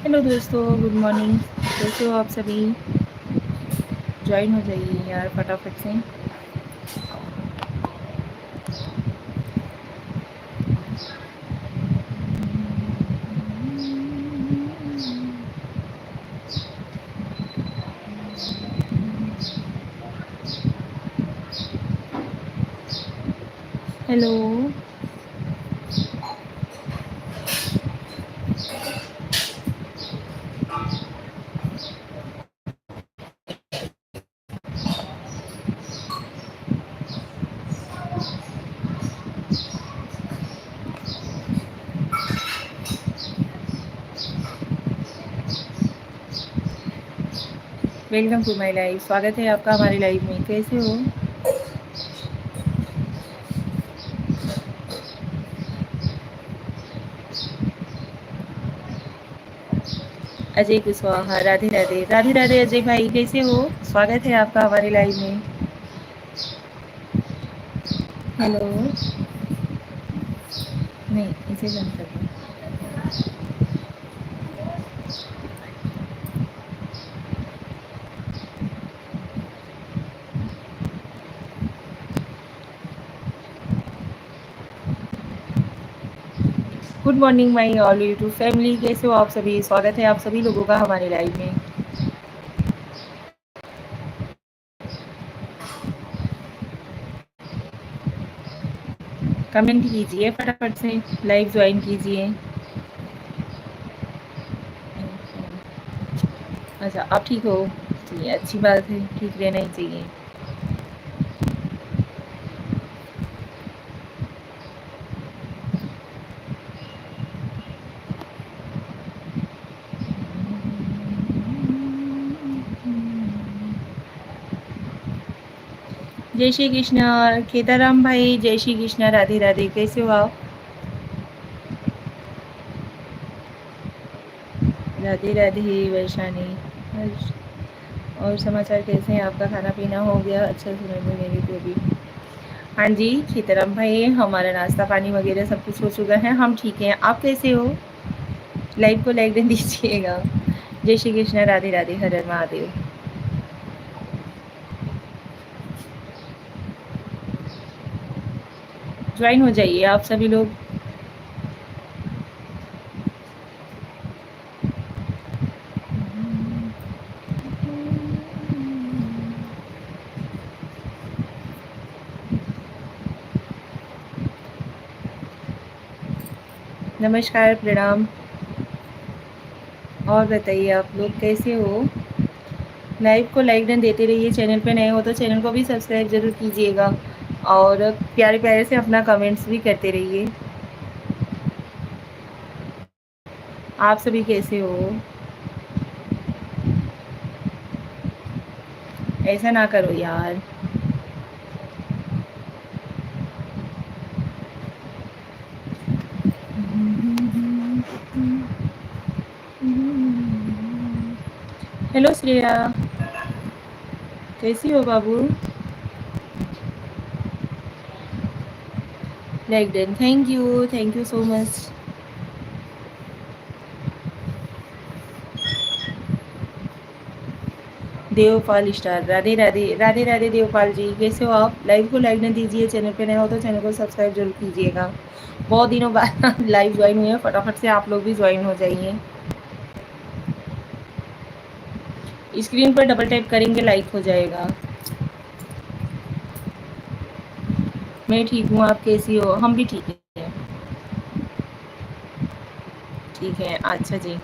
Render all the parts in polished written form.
Hello दोस्तों, good morning. कैसे हो आप सभी? ज्वाइन हो जाइए यार फटाफट से। Hello. Welcome to my life. स्वागत है आपका हमारी लाइफ में। कैसे हो? अजय कुशवाहा, राधे राधे। राधे राधे अजय भाई, कैसे हो? स्वागत है आपका हमारी लाइव में। हेलो। नहीं, इसे बंद कर दो। Good morning my all YouTube family. कैसे हो आप सभी? स्वागत है आप सभी लोगों का हमारी लाइव में। कमेंट कीजिए फटाफट से, लाइव ज्वाइन कीजिए। अच्छा, आप ठीक हो? चलिए, अच्छी बात है, ठीक रहना ही चाहिए। जय श्री कृष्ण केदाराम भाई, जय श्री कृष्ण, राधे राधे। कैसे हो आप? राधे राधे वैशानी। और समाचार कैसे हैं? आपका खाना पीना हो गया? अच्छा सुना दो मेरी को भी। हाँ जी सीताराम भाई, हमारा नाश्ता पानी वगैरह सब कुछ हो चुका है। हम ठीक हैं। आप कैसे हो? लाइव को लाइक दे दीजिएगा। जय श्री कृष्ण, राधे राधे, हर हर महादेव। ज्वाइन हो जाइए आप सभी लोग। नमस्कार, प्रणाम। और बताइए आप लोग कैसे हो? लाइव को लाइक डन देते रहिए। चैनल पे नए हो तो चैनल को भी सब्सक्राइब जरूर कीजिएगा। और प्यारे प्यारे से अपना कमेंट्स भी करते रहिए। आप सभी कैसे हो? ऐसा ना करो यार। हेलो श्रेया, कैसी हो बाबू? Like done, thank you so much. Devpal star, Radhe Radhe, Radhe Radhe Devpal ji. कैसे हो आप? लाइव को लाइक न दीजिए। चैनल पे नए हो तो चैनल को सब्सक्राइब जरूर कीजिएगा। बहुत दिनों बाद लाइव ज्वाइन हुए हैं, फटाफट से आप लोग भी ज्वाइन हो जाइए। स्क्रीन पर डबल टैप करेंगे, लाइक हो जाएगा। मैं ठीक हूँ, आप कैसी हो? हम भी ठीक है। ठीक है, अच्छा जी।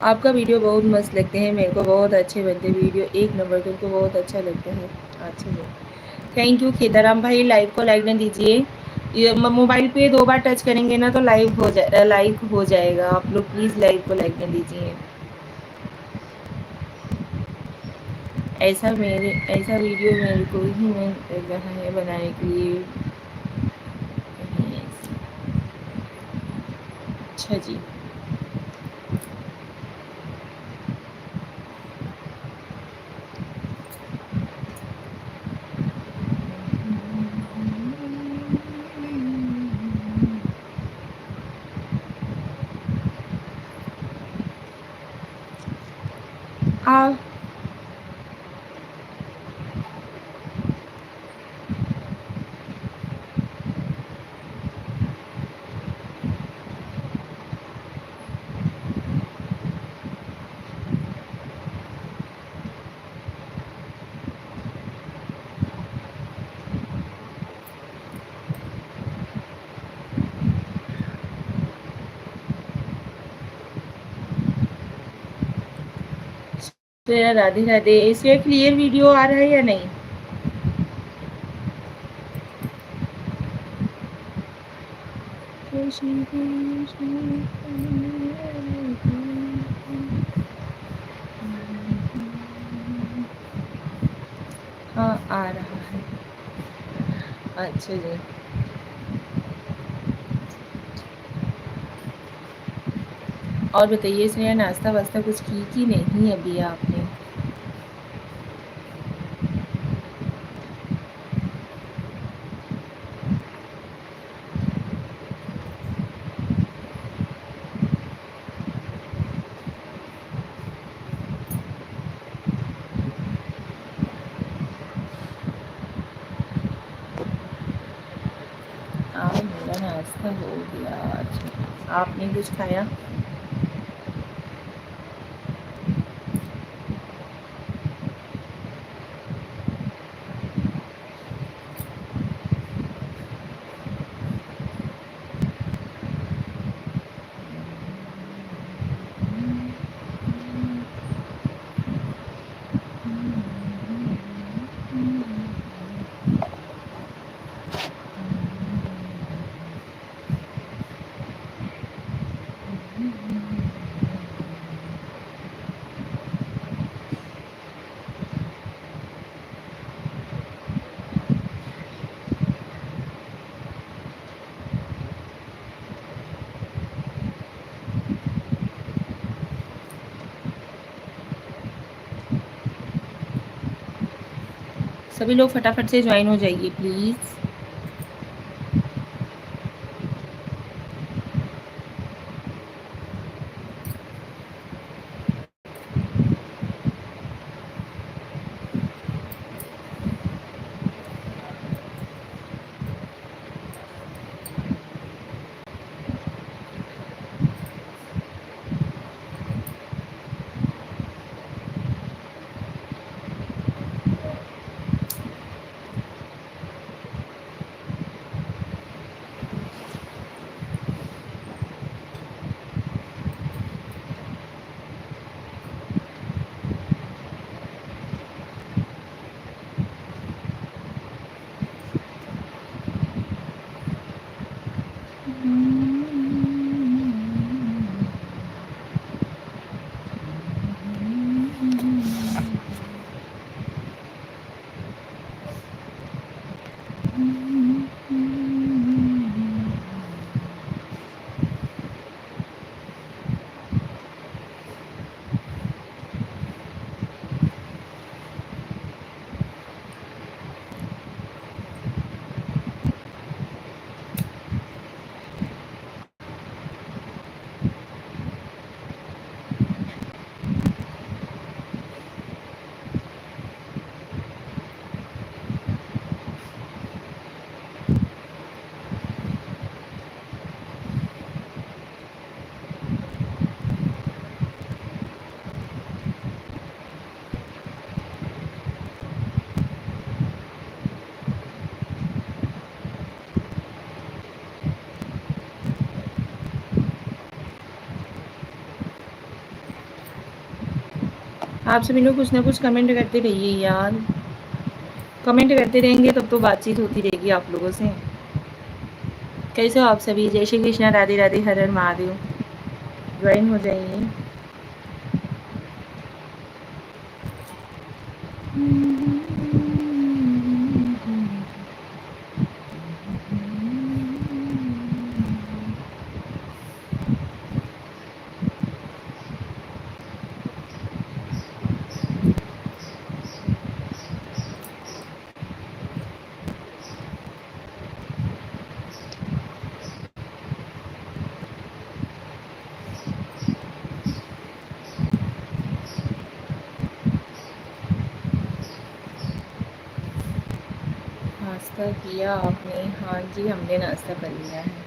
आपका वीडियो बहुत मस्त लगते हैं, मेरे को बहुत अच्छे बनते हैं वीडियो, एक नंबर के, उनको बहुत अच्छा लगता है। अच्छा जी, थैंक यू खेताराम भाई। लाइव को लाइक न दीजिए। ये मोबाइल पे 2 बार टच करेंगे ना तो लाइक हो जाएगा। आप लोग प्लीज़ लाइव को लाइक न दीजिए। ऐसा वीडियो मेरे को ही मन कर रहा है बनाने के लिए। अच्छा जी। आप तो राधे राधे, इसमें क्लियर वीडियो आ रहा है या नहीं? हाँ आ रहा है। अच्छा जी। और बताइए, इसमें नाश्ता वास्ता कुछ की कि नहीं अभी आपने? हाँ मेरा नाश्ता हो गया। अच्छा, आपने कुछ खाया? सभी लोग फटाफट से ज्वाइन हो जाइए प्लीज़। आप सभी लोग कुछ ना कुछ कमेंट करते रहिए यार। कमेंट करते रहेंगे तब तो बातचीत होती रहेगी आप लोगों से। कैसे हो आप सभी? जय श्री कृष्णा, राधे राधे, हर हर महादेव। ज्वाइन हो जाइए। नाश्ता किया आपने? हाँ जी, हमने नाश्ता कर लिया है।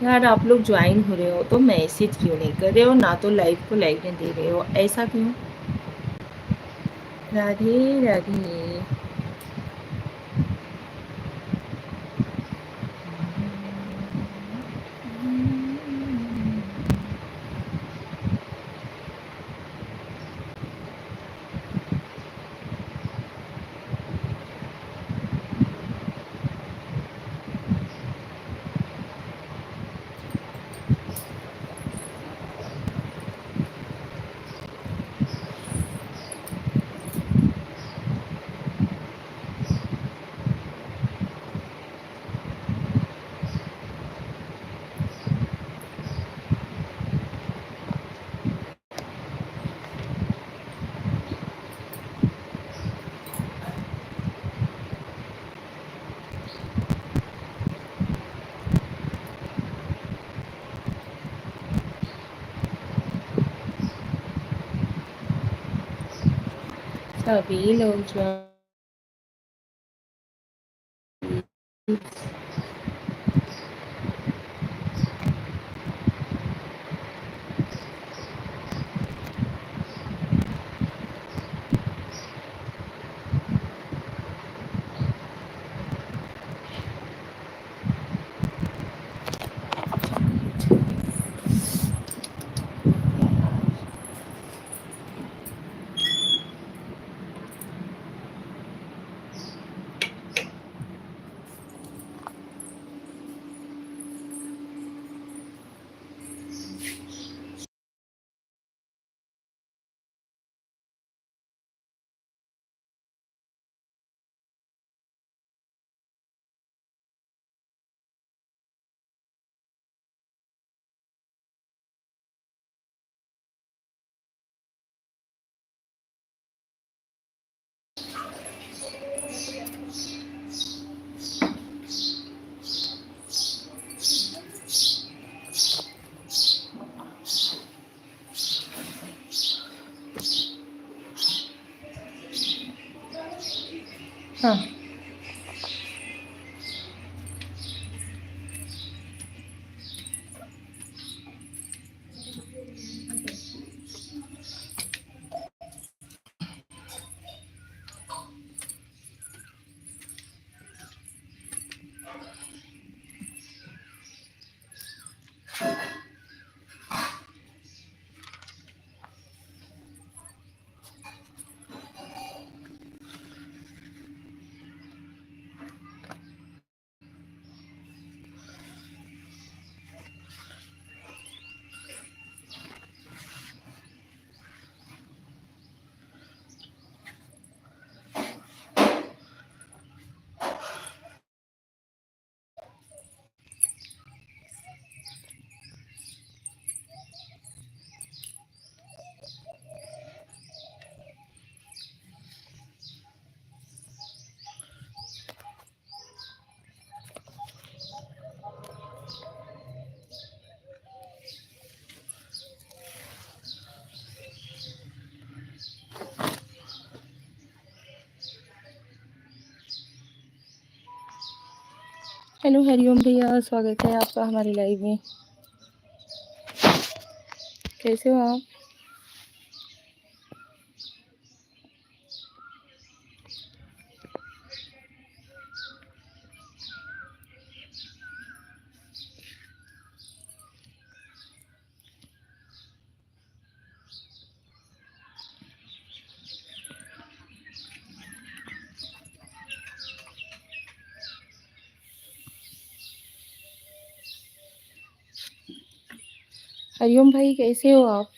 यार आप लोग ज्वाइन हो रहे हो तो मैसेज क्यों नहीं कर रहे हो, ना तो लाइव को लाइक नहीं दे रहे हो, ऐसा क्यों? राधे राधे। सभी लोग ज्वाइन। हाँ। हेलो हरिओम भैया, स्वागत है आपका हमारी लाइव में। कैसे हो आप? हरिओम भाई, कैसे हो आप?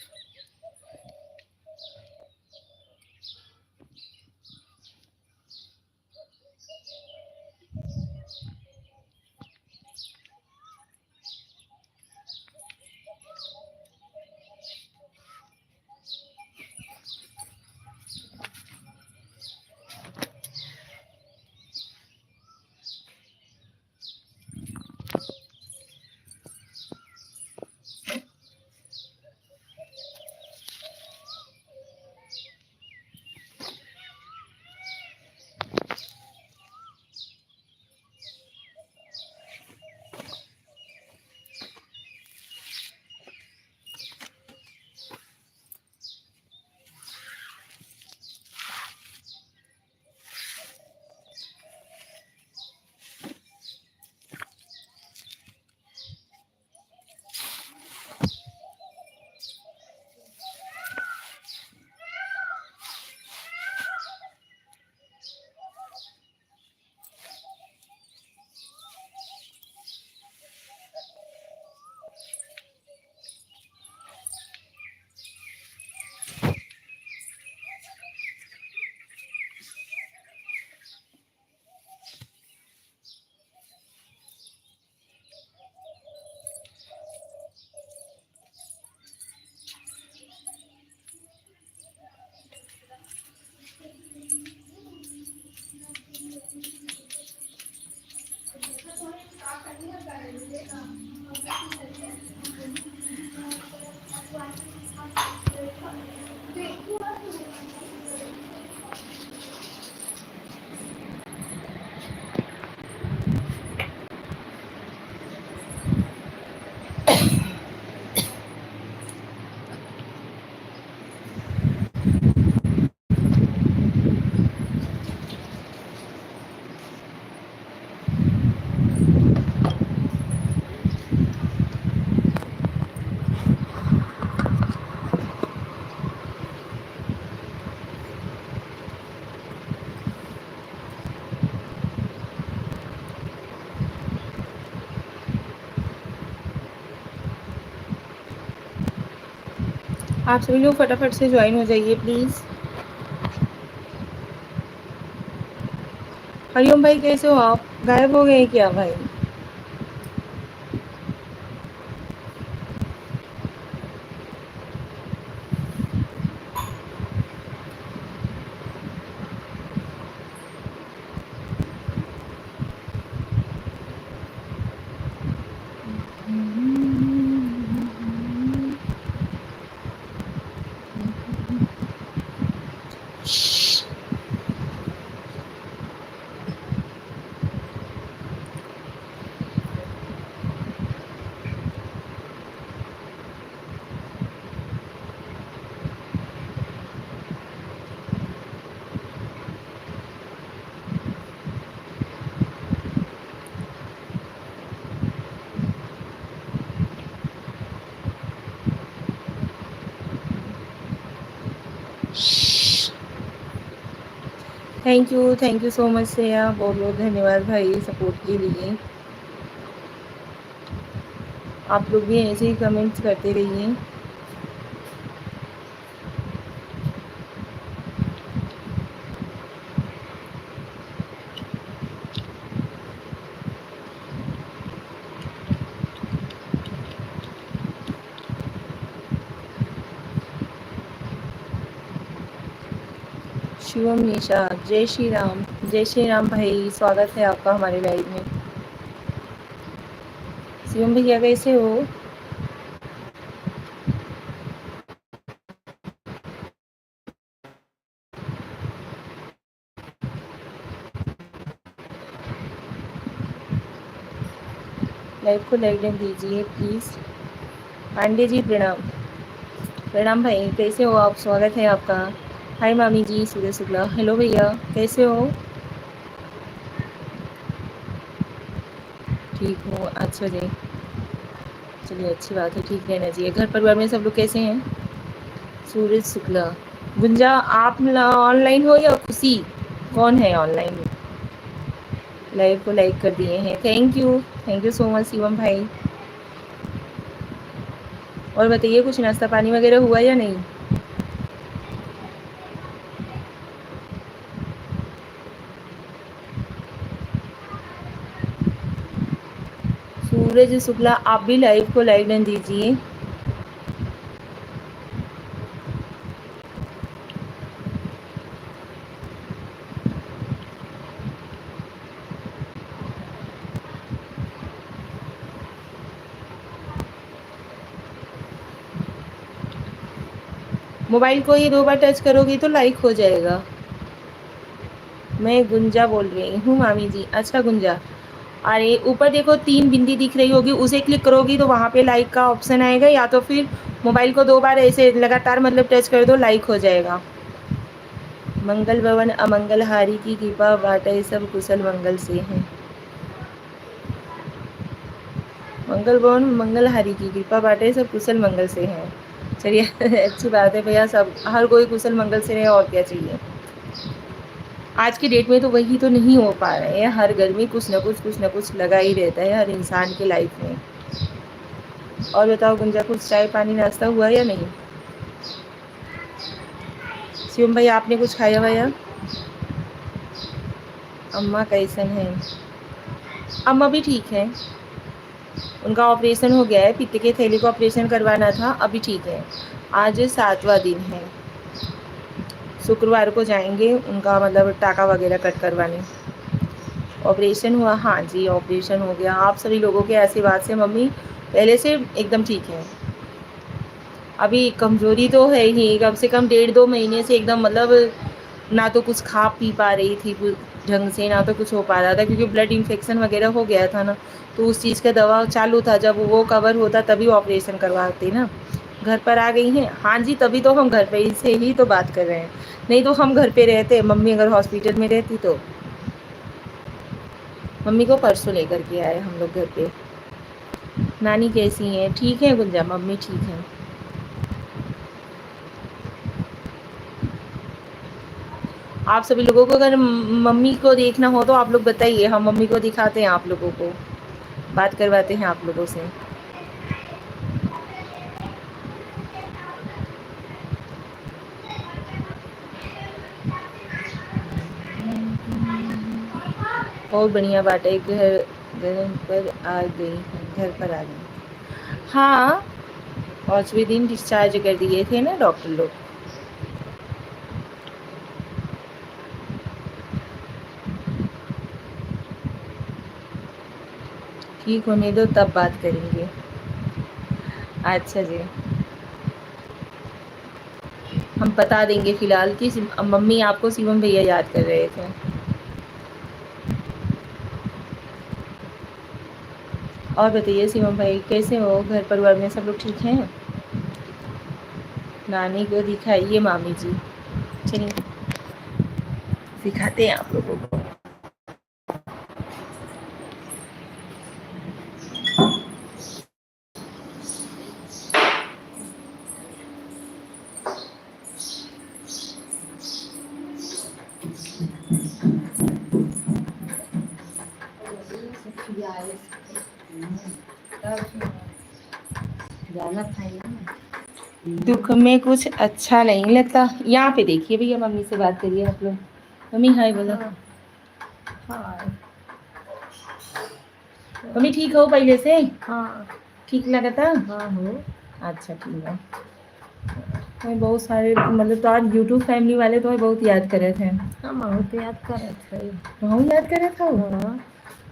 आप सभी लोग फटाफट से ज्वाइन हो जाइए प्लीज़। हरिओम भाई कैसे हो आप? गायब हो गए क्या भाई? Thank you so much Shreya, बहुत बहुत धन्यवाद भाई सपोर्ट के लिए। आप लोग भी ऐसे ही कमेंट्स करते रहिए। शिवम निशा, जय श्री राम भाई, स्वागत है आपका हमारे लाइव में। शिवम भैया कैसे हो? लाइव को लाइक दीजिए प्लीज़। पांडे जी प्रणाम। प्रणाम भाई, कैसे हो आप? स्वागत है आपका। हाय मामी जी, सूर्य शुक्ला, हेलो भैया, कैसे हो? ठीक हो? अच्छा जी, चलिए अच्छी बात है, ठीक रहना चाहिए। घर परिवार में सब लोग कैसे हैं? सूरज शुक्ला, गुंजा आप ऑनलाइन हो या खुशी? कौन है ऑनलाइन? लाइव को लाइक कर दिए हैं, thank you so much Shivam भाई। और बताइए, कुछ नाश्ता पानी वगैरह हुआ या नहीं? सूरज शुक्ला, आप भी लाइव को लाइक डन दीजिए। मोबाइल को ही 2 बार टच करोगी तो लाइक हो जाएगा। मैं गुंजा बोल रही हूँ मामी जी। अच्छा गुंजा, अरे ऊपर देखो 3 बिंदी दिख रही होगी, उसे क्लिक करोगी तो वहाँ पे लाइक का ऑप्शन आएगा, या तो फिर मोबाइल को 2 बार ऐसे लगातार मतलब टच कर दो, लाइक हो जाएगा। मंगल भवन अमंगल हारी की कृपा बाटे सब कुशल मंगल से हैं। मंगल भवन मंगल हारी की कृपा बाटे सब कुशल मंगल से हैं। चलिए अच्छी बात है भैया, सब हर कोई कुशल मंगल से रहे, और क्या चाहिए। आज की डेट में तो वही तो नहीं हो पा रहे हैं। हर घर में कुछ ना कुछ लगा ही रहता है हर इंसान की लाइफ में। और बताओ गुंजा, कुछ चाय पानी नाश्ता हुआ या नहीं? शिवम भाई, आपने कुछ खाया वाया? अम्मा कैसन है? अम्मा भी ठीक है, उनका ऑपरेशन हो गया है, पित्त के थैली का ऑपरेशन करवाना था, अभी ठीक है। आज 7वां दिन है, शुक्रवार को जाएंगे उनका मतलब टाका वगैरह कट करवाने। ऑपरेशन हुआ? हाँ जी, ऑपरेशन हो गया। आप सभी लोगों के आशीर्वाद से मम्मी पहले से एकदम ठीक है। अभी कमज़ोरी तो है ही, कम से कम 1.5-2 महीने से एकदम मतलब ना तो कुछ खा पी पा रही थी ढंग से, ना तो कुछ हो पा रहा था, क्योंकि ब्लड इन्फेक्शन वगैरह हो गया था ना, तो उस चीज़ का दवा चालू था। जब वो कवर होता तभी ऑपरेशन करवाते ना। घर पर आ गई हैं? हाँ जी, तभी तो हम घर पे से ही तो बात कर रहे हैं, नहीं तो हम घर पे रहते, मम्मी अगर हॉस्पिटल में रहती तो। मम्मी को परसों लेकर के आए हम लोग घर पे। नानी कैसी हैं? ठीक है गुंजा, मम्मी ठीक है। आप सभी लोगों को अगर मम्मी को देखना हो तो आप लोग बताइए, हम मम्मी को दिखाते हैं, आप लोगों को बात करवाते हैं आप लोगों से। बहुत बढ़िया बात है। घर पर आ गई हैं, घर पर आ गई। हाँ, 5वें दिन डिस्चार्ज कर दिए थे ना डॉक्टर लोग। ठीक होने दो तब बात करेंगे। अच्छा जी, हम बता देंगे फिलहाल कि मम्मी आपको शिवम भैया याद कर रहे थे। और बताइए शिवम भाई कैसे हो, घर परिवार में सब लोग ठीक हैं? नानी को दिखाइए मामी जी। चलिए सिखाते हैं आप लोगों को। दुख में कुछ अच्छा नहीं लगता। यहाँ पे देखिए भैया, मम्मी से बात करिए आप लोग। मम्मी हाय बोलो। हाय। मम्मी ठीक हो पहले से? हाँ ठीक लगा था। हाँ हो। अच्छा ठीक है। मैं बहुत सारे मतलब तो आज यूट्यूब फैमिली वाले तो बहुत याद कर रहे थे। हाँ बहुत याद कर रहे थे। बहुत याद कर रहे थे। हाँ।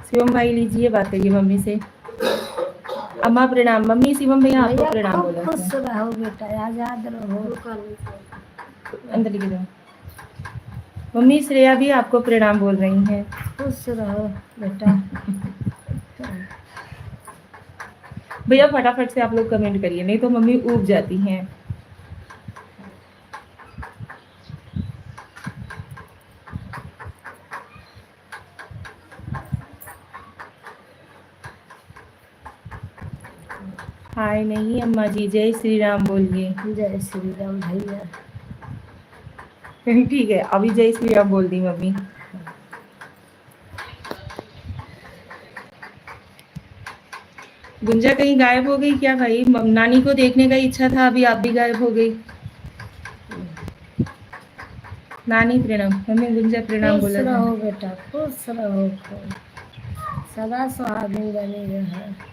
शिवम भाई लीजिए बात करिए मम्मी से। अम्मा प्रणाम। मम्मी शिवम भैया आपको प्रणाम बोला। खुश रहो बेटा, आजाद रहो। अंदर लेके जाओ। मम्मी श्रेया भी आपको प्रणाम बोल रही हैं। खुश रहो बेटा। भैया फटाफट से आप लोग कमेंट करिए, नहीं तो मम्मी ऊब जाती हैं। हाय नहीं अम्मा जी, जय श्री राम बोलिए। जय श्री राम भैया। ठीक है, अभी जय श्री राम बोल दी मम्मी। गुंजा कहीं गायब हो गई क्या भाई? नानी को देखने का इच्छा था, अभी आप भी गायब हो गई। नानी प्रणाम। मम्मी गुंजा प्रणाम बोला। खुश रहो बेटा, खुश रहो, सदा सुहागिन बनी रहे।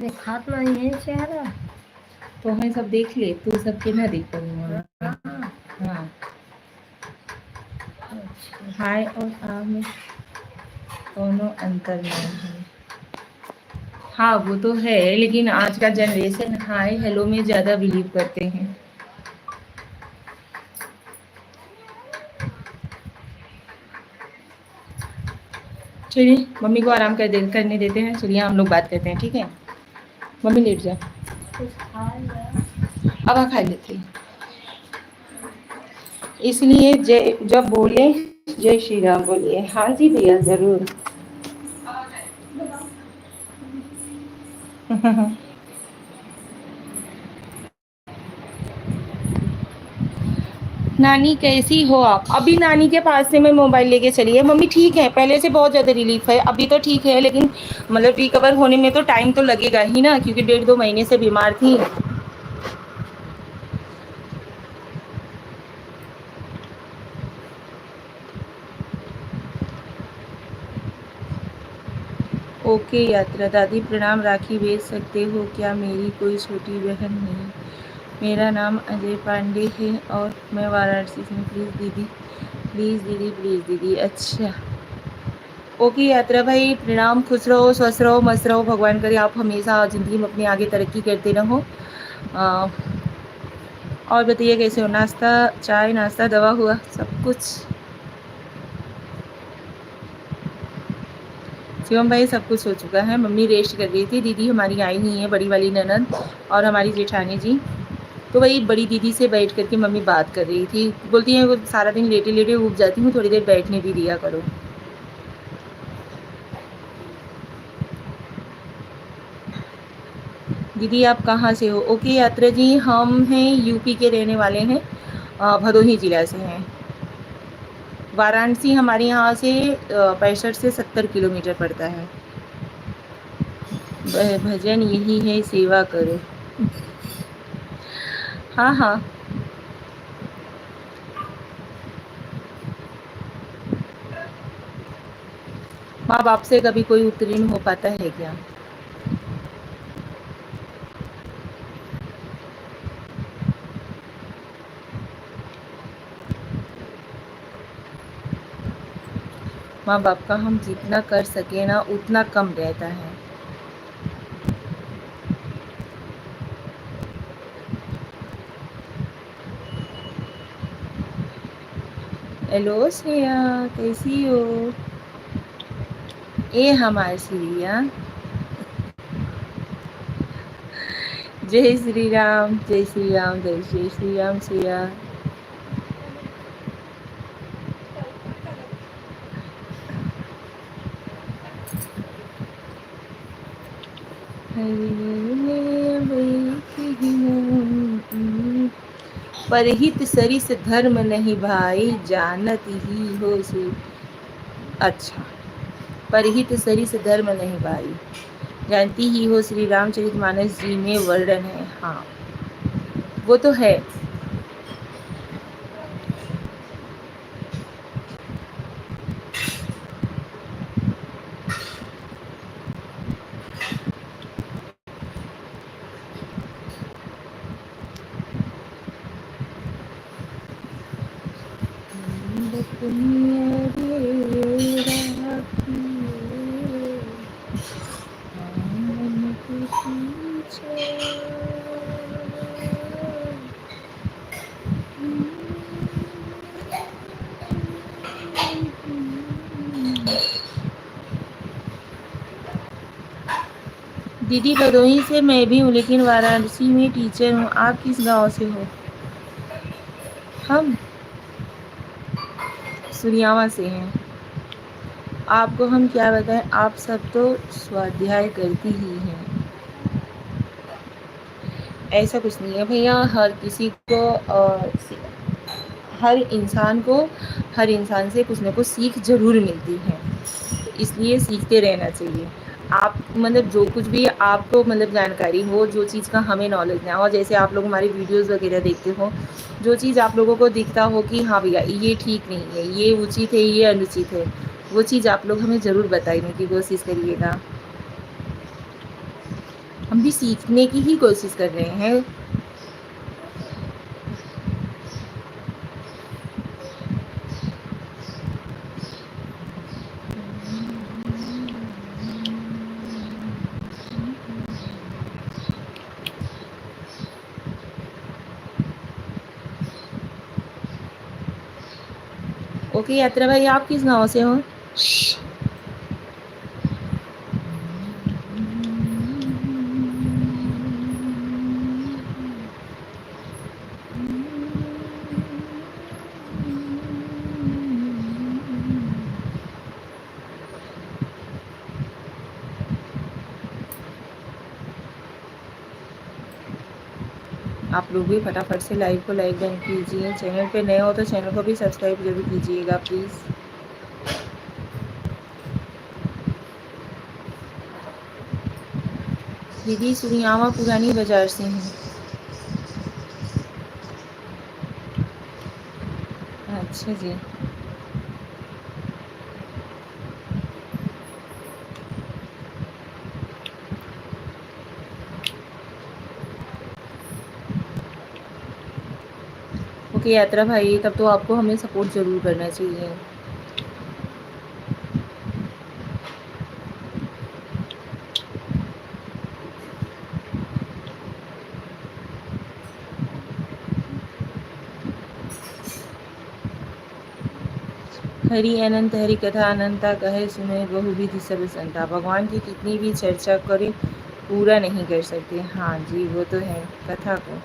देखात नहीं है चेहरा तो हमें सब देख ले, तू सबके ना देख पाऊंगा। हाँ हाय और आ में दोनों अंतर नहीं है। हाँ वो तो है, लेकिन आज का जनरेशन हाय हेलो में ज़्यादा बिलीव करते हैं। चलिए मम्मी को आराम करने देते हैं। चलिए हम लोग बात करते हैं, ठीक है? मम्मी लेट जा, अब आ खा लेते हैं। इसलिए जय जब बोले जय श्री राम बोलिए। हाँ जी भैया ज़रूर। नानी कैसी हो आप? अभी नानी के पास से मैं मोबाइल लेके चली है। मम्मी ठीक है, पहले से बहुत ज़्यादा रिलीफ है, अभी तो ठीक है, लेकिन मतलब रिकवर होने में तो टाइम तो लगेगा ही ना, क्योंकि 1.5-2 महीने से बीमार थी। ओके यात्रा दादी प्रणाम। राखी भेज सकते हो क्या? मेरी कोई छोटी बहन नहीं। मेरा नाम अजय पांडे है और मैं वाराणसी से। प्लीज़ दीदी, प्लीज़ दीदी, प्लीज़ दीदी। अच्छा ओके यात्रा भाई प्रणाम। खुश रहो, स्वस्थ रहो, मस्त रहो, भगवान करे आप हमेशा ज़िंदगी में अपने आगे तरक्की करते रहो। और बताइए कैसे हो? नाश्ता, चाय नाश्ता, दवा हुआ सब कुछ? शिवम भाई सब कुछ हो चुका है। मम्मी रेस्ट कर रही थी। दीदी हमारी आई हुई है, बड़ी वाली ननद और हमारी जेठानी जी। तो वही बड़ी दीदी से बैठ करके मम्मी बात कर रही थी। बोलती है वो सारा दिन लेटे लेटे उब जाती हूँ, थोड़ी देर बैठने भी दिया करो। दीदी आप कहाँ से हो? ओके यात्रा जी, हम हैं यूपी के रहने वाले हैं, भदोही ज़िला से हैं। वाराणसी हमारे यहाँ से 65 से 70 किलोमीटर पड़ता है। भजन यही है, सेवा करो। हाँ हाँ। माँ बाप से कभी कोई उत्तीर्ण हो पाता है क्या? माँ बाप का हम जितना कर सके ना उतना कम रहता है। हेलो श्रेया, कैसी हो? ए हमारी श्रेया। जय श्री राम, जय श्री राम, जय श्री राम श्रेया। परहित सरिस धर्म नहीं भाई, जानत ही हो से। अच्छा, परहित सरिस धर्म नहीं भाई, जानती ही हो श्री रामचरितमानस जी में वर्णन है। हाँ, वो तो है। दीदी भदोही से मैं भी हूँ, लेकिन वाराणसी में टीचर हूँ। आप किस गांव से हो? हम सुरियावा से हैं। आपको हम क्या बताएं, आप सब तो स्वाध्याय करती ही हैं। ऐसा कुछ नहीं है भैया, हर किसी को हर इंसान को हर इंसान से कुछ ना कुछ सीख ज़रूर मिलती है, इसलिए सीखते रहना चाहिए। आप मतलब जो कुछ भी आपको मतलब जानकारी हो, जो चीज़ का हमें नॉलेज ना हो, जैसे आप लोग हमारी वीडियोस वगैरह देखते हो, जो चीज़ आप लोगों को दिखता हो कि हाँ भैया ये ठीक नहीं है, ये उचित है, ये अनुचित है, वो चीज़ आप लोग हमें ज़रूर बताने की कोशिश करिएगा। हम भी सीखने की ही कोशिश कर रहे हैं। ओके यात्रा भाई, आप किस गांव से हो? आप लोग भी फटाफट से लाइव को लाइक डन कीजिए। चैनल पे नए हो तो चैनल को भी सब्सक्राइब जरूर कीजिएगा प्लीज़। दीदी सुरियावा पुरानी बाज़ार से हैं। अच्छा जी। ओके यात्रा भाई, तब तो आपको हमें सपोर्ट ज़रूर करना चाहिए। हरि अनंत हरि कथा अनंता, कहे सुने बहुविधि सब संता। भगवान की कितनी भी चर्चा करें पूरा नहीं कर सकते। हाँ जी, वो तो है कथा को।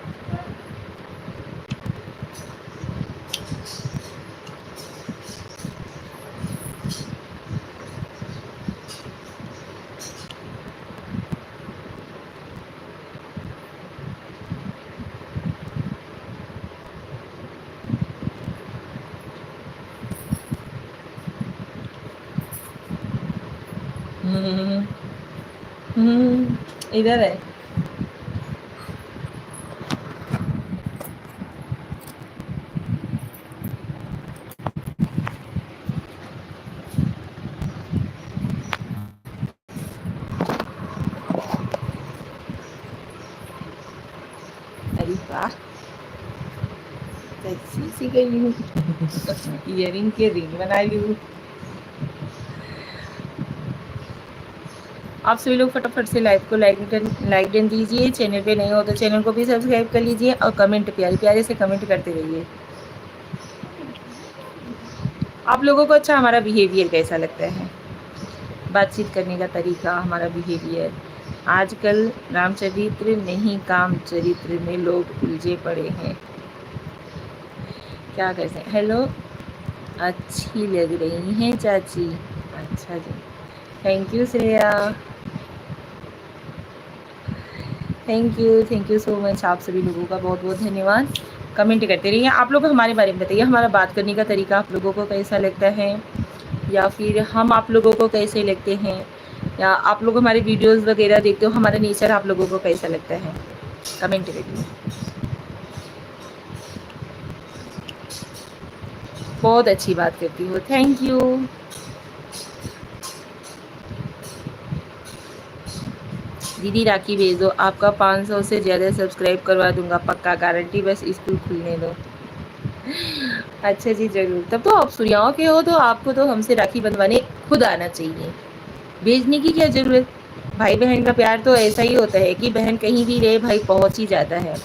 हम्म, इधर है। अरे वाह, कैसी सी गई हूँ। ईयरिंग के रिंग बना ली हूँ। आप सभी लोग फटाफट से लाइव को लाइक डन दीजिए। चैनल पे नए हो तो चैनल को भी सब्सक्राइब कर लीजिए और कमेंट प्यारे प्यारे से कमेंट करते रहिए। आप लोगों को अच्छा हमारा बिहेवियर कैसा लगता है, बातचीत करने का तरीका, हमारा बिहेवियर। आजकल रामचरित्र नहीं काम चरित्र में लोग उलझे पड़े हैं। क्या कर सकते। हेलो, अच्छी लग रही हैं चाची। अच्छा जी, thank you Shreya, thank you so much. आप सभी लोगों का बहुत बहुत धन्यवाद। कमेंट करते रहिए। आप लोग हमारे बारे में बताइए, हमारा बात करने का तरीका आप लोगों को कैसा लगता है, या फिर हम आप लोगों को कैसे लगते हैं, या आप लोग हमारे वीडियोस वगैरह देखते हो, हमारा नेचर आप लोगों को कैसा लगता है, कमेंट करिए। बहुत अच्छी बात करती हो, थैंक यू। दीदी राखी भेज दो, आपका 500 से ज़्यादा सब्सक्राइब करवा दूंगा पक्का, गारंटी, बस स्कूल खुलने दो। अच्छा जी ज़रूर। तब तो आप सुरियाओं के हो, तो आपको तो हमसे राखी बंधवाने खुद आना चाहिए, भेजने की क्या ज़रूरत। भाई बहन का प्यार तो ऐसा ही होता है कि बहन कहीं भी रहे भाई पहुंच ही जाता है,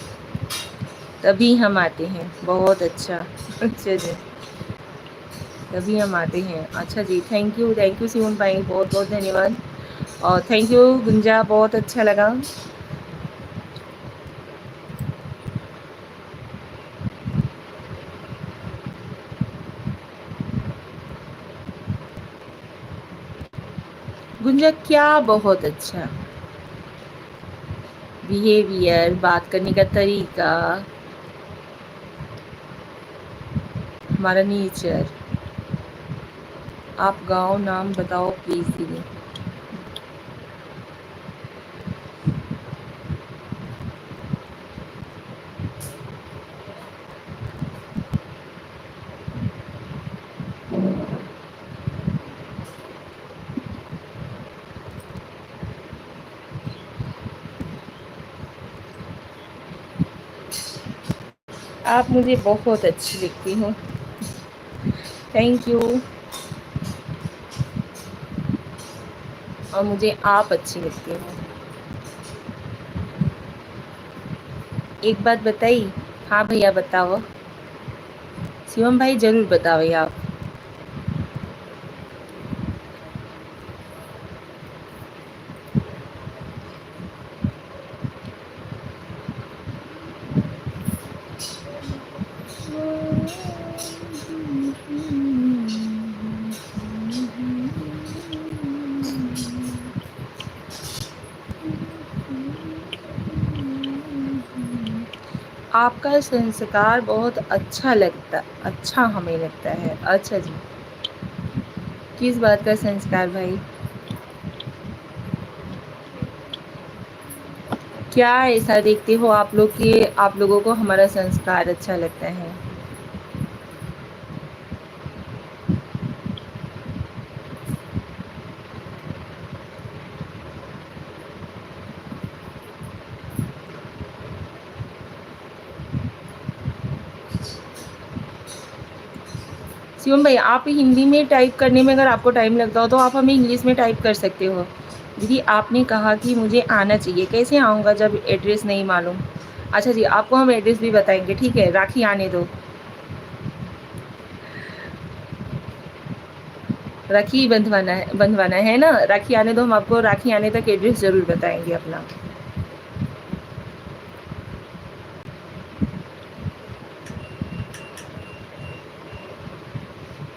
तभी हम आते हैं। बहुत अच्छा, अच्छा जी, तभी हम आते हैं। अच्छा जी, थैंक यू शिवम भाई, बहुत बहुत धन्यवाद। और थैंक यू गुंजा, बहुत अच्छा लगा। गुंजा क्या बहुत अच्छा बिहेवियर, बात करने का तरीका, हमारा नेचर। आप गांव नाम बताओ प्लीज दीदी। आप मुझे बहुत अच्छी लगती हो, थैंक यू। और मुझे आप अच्छी लगती हो। एक बात बताई, हाँ भैया बताओ, शिवम भाई जरूर बताओ आप। आपका संस्कार बहुत अच्छा हमें लगता है। अच्छा जी, किस बात का संस्कार भाई, क्या ऐसा देखते हो आप लोग कि आप लोगों को हमारा संस्कार अच्छा लगता है। शिवम भाई, आप हिंदी में टाइप करने में अगर आपको टाइम लगता हो तो आप हमें इंग्लिश में टाइप कर सकते हो। दीदी आपने कहा कि मुझे आना चाहिए, कैसे आऊँगा जब एड्रेस नहीं मालूम। अच्छा जी, आपको हम एड्रेस भी बताएंगे, ठीक है, राखी आने दो। राखी बंधवाना है ना, राखी आने दो, हम आपको राखी आने तक एड्रेस ज़रूर बताएंगे अपना।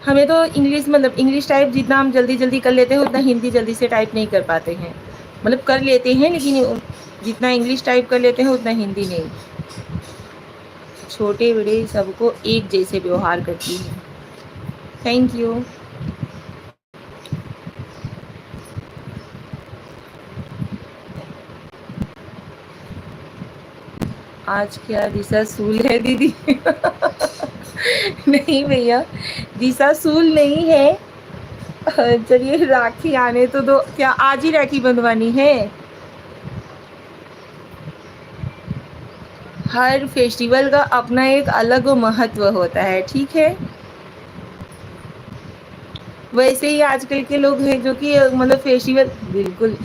हमें तो इंग्लिश, मतलब इंग्लिश टाइप जितना हम जल्दी जल्दी कर लेते हैं उतना हिंदी जल्दी से टाइप नहीं कर पाते हैं। मतलब कर लेते हैं लेकिन जितना इंग्लिश टाइप कर लेते हैं उतना हिंदी नहीं। छोटे बड़े सबको एक जैसे व्यवहार करती है। Thank you. आज क्या दिशा सूल है दीदी? नहीं भैया, दिशा सूल नहीं है। चलिए राखी आने तो दो, क्या आज ही राखी बंधवानी है? हर फेस्टिवल का अपना एक अलग महत्व होता है, ठीक है। वैसे ही आजकल के लोग हैं जो कि मतलब फेस्टिवल बिल्कुल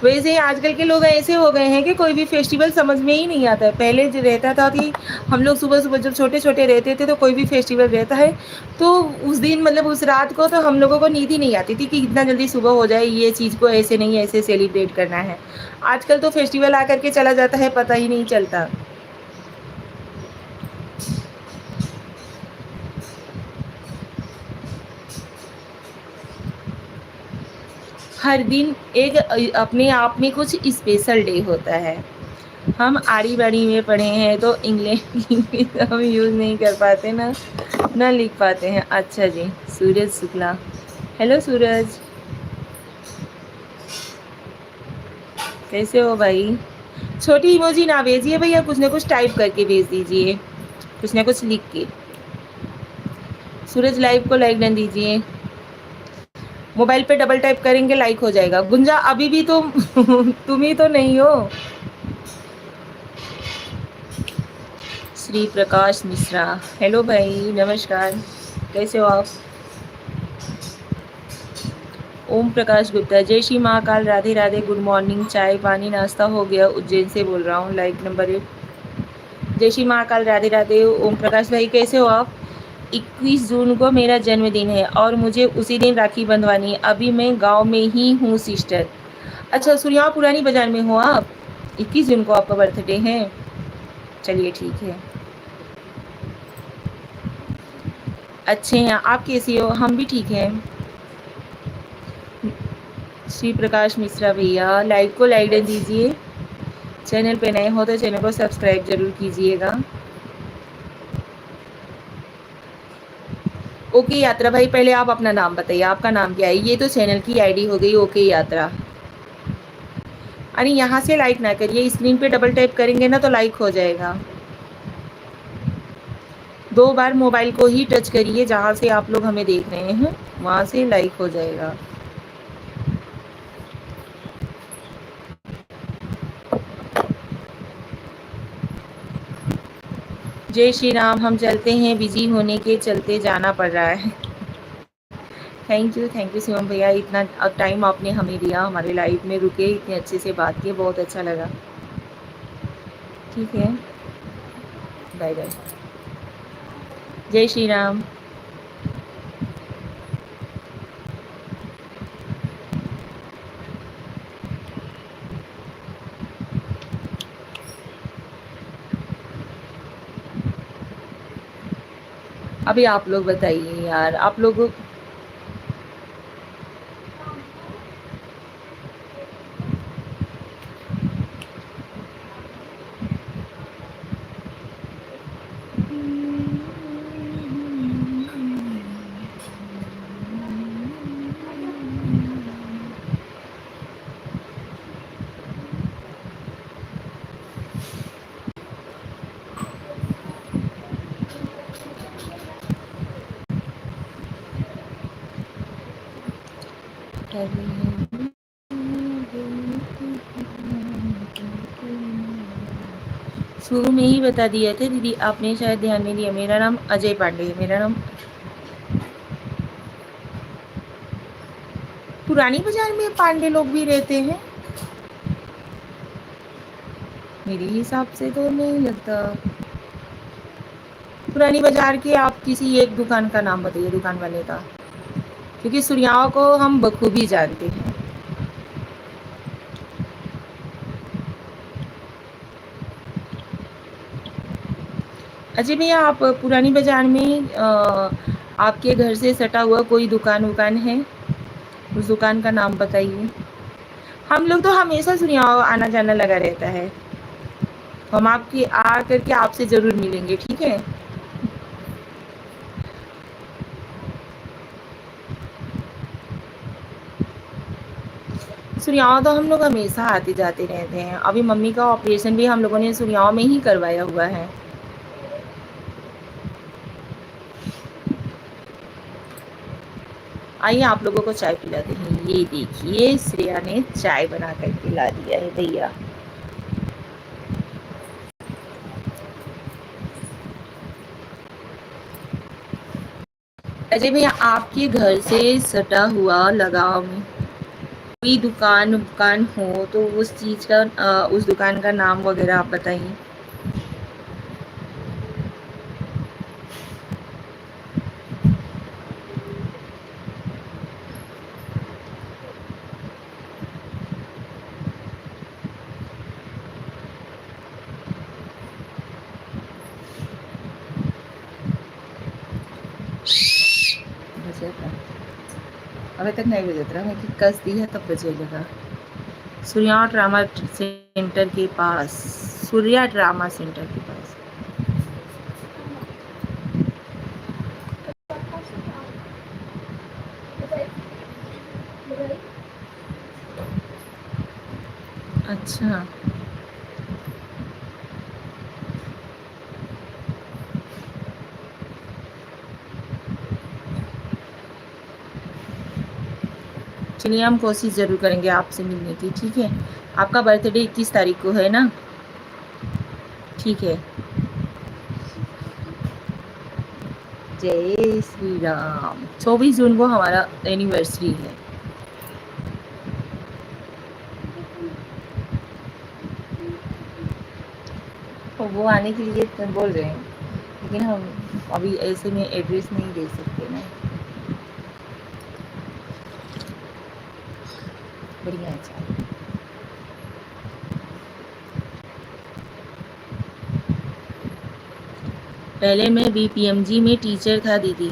वैसे ही आजकल के लोग ऐसे हो गए हैं कि कोई भी फेस्टिवल समझ में ही नहीं आता है। पहले जो रहता था कि हम लोग सुबह-सुबह जब छोटे-छोटे रहते थे तो कोई भी फेस्टिवल रहता है तो उस दिन मतलब उस रात को तो हम लोगों को नींद ही नहीं आती थी कि इतना जल्दी सुबह हो जाए, ये चीज़ को ऐसे नहीं ऐसे सेलिब्रेट करना है। आजकल तो फेस्टिवल आकर के चला जाता है, पता ही नहीं चलता। हर दिन एक अपने आप में कुछ स्पेशल डे होता है। हम आड़ी-बाड़ी में पढ़े हैं तो इंग्लिश हम यूज़ नहीं कर पाते ना लिख पाते हैं। अच्छा जी, सूरज शुक्ला। हेलो सूरज, कैसे हो भाई? छोटी इमोजी ना भेजिए भैया, कुछ ना कुछ टाइप करके भेज दीजिए, कुछ ना कुछ लिख के। सूरज लाइव को लाइक डन दीजिए। मोबाइल पे डबल टाइप करेंगे लाइक हो जाएगा। गुंजा अभी भी तुम तुम ही तो नहीं हो। श्री प्रकाश मिश्रा, हेलो भाई, नमस्कार, कैसे हो आप? ओम प्रकाश गुप्ता, जय श्री महाकाल, राधे राधे, गुड मॉर्निंग, चाय पानी नाश्ता हो गया? उज्जैन से बोल रहा हूँ, लाइक नंबर 1। जय श्री महाकाल, राधे राधे। ओम प्रकाश भाई कैसे हो आप? 21 जून को मेरा जन्मदिन है और मुझे उसी दिन राखी बंधवानी है। अभी मैं गांव में ही हूँ सिस्टर। अच्छा, सुनिए, पुरानी बाजार में हो आप? 21 जून को आपका बर्थडे है? चलिए ठीक है। अच्छे हैं, आप कैसी हो? हम भी ठीक हैं। श्री प्रकाश मिश्रा भैया, लाइव को लाइक दे दीजिए। चैनल पे नए हो तो चैनल को सब्सक्राइब जरूर कीजिएगा। ओके यात्रा भाई, पहले आप अपना नाम बताइए, आपका नाम क्या है? ये तो चैनल की आईडी हो गई ओके यात्रा। अरे यहाँ से लाइक ना करिए, स्क्रीन पे डबल टैप करेंगे ना तो लाइक हो जाएगा। 2 बार मोबाइल को ही टच करिए जहाँ से आप लोग हमें देख रहे हैं, वहाँ से लाइक हो जाएगा। जय श्री राम, हम चलते हैं, बिजी होने के चलते जाना पड़ रहा है। थैंक यू शिवम भैया, इतना टाइम आपने हमें दिया, हमारे लाइफ में रुके, इतने अच्छे से बात किए, बहुत अच्छा लगा। ठीक है, बाय बाय, जय श्री राम। अभी आप लोग बताइए यार, आप लोग शुरू में ही बता दिए थे दीदी, आपने शायद ध्यान नहीं दिया। मेरा नाम अजय पांडे है। मेरा नाम पुरानी बाजार में पांडे लोग भी रहते हैं? मेरे हिसाब से तो नहीं लगता। पुरानी बाजार के आप किसी एक दुकान का नाम बताइए, दुकान वाले का, क्योंकि सुरियाओं को हम बखूबी जानते हैं। अजय भैया, आप पुरानी बाजार में आपके घर से सटा हुआ कोई दुकान वुकान है? उस दुकान का नाम बताइए। हम लोग तो हमेशा सुनियाओं आना जाना लगा रहता है, हम आपके आ करके आपसे ज़रूर मिलेंगे, ठीक है? सुनियाओं तो हम लोग हमेशा आते जाते रहते हैं। अभी मम्मी का ऑपरेशन भी हम लोगों ने सुनियाओं में ही करवाया हुआ है। आइए आप लोगों को चाय पिलाते हैं। ये देखिए, श्रेया ने चाय बना कर पिला दिया है भैया। अजय भैया, आपके घर से सटा हुआ लगाव में कोई दुकान हो तो उस चीज़ का उस दुकान का नाम वगैरह आप बताइए। बजत रहा, अभी तक नहीं बजत रहा, मैं कि कस दी है तब बजेगा। सूर्या ड्रामा सेंटर के पास, सूर्या ड्रामा सेंटर के पास। अच्छा, चलिए हम कोशिश ज़रूर करेंगे आपसे मिलने की, ठीक है। आपका बर्थडे 21 तारीख को है ना? ठीक है। जय श्री राम। 24 जून को हमारा एनिवर्सरी है। तो वो आने के लिए तो बोल रहे हैं, लेकिन हम अभी ऐसे में एड्रेस नहीं दे सकते ना। बढ़िया, अच्छा। पहले मैं बीपीएमजी में टीचर था दीदी।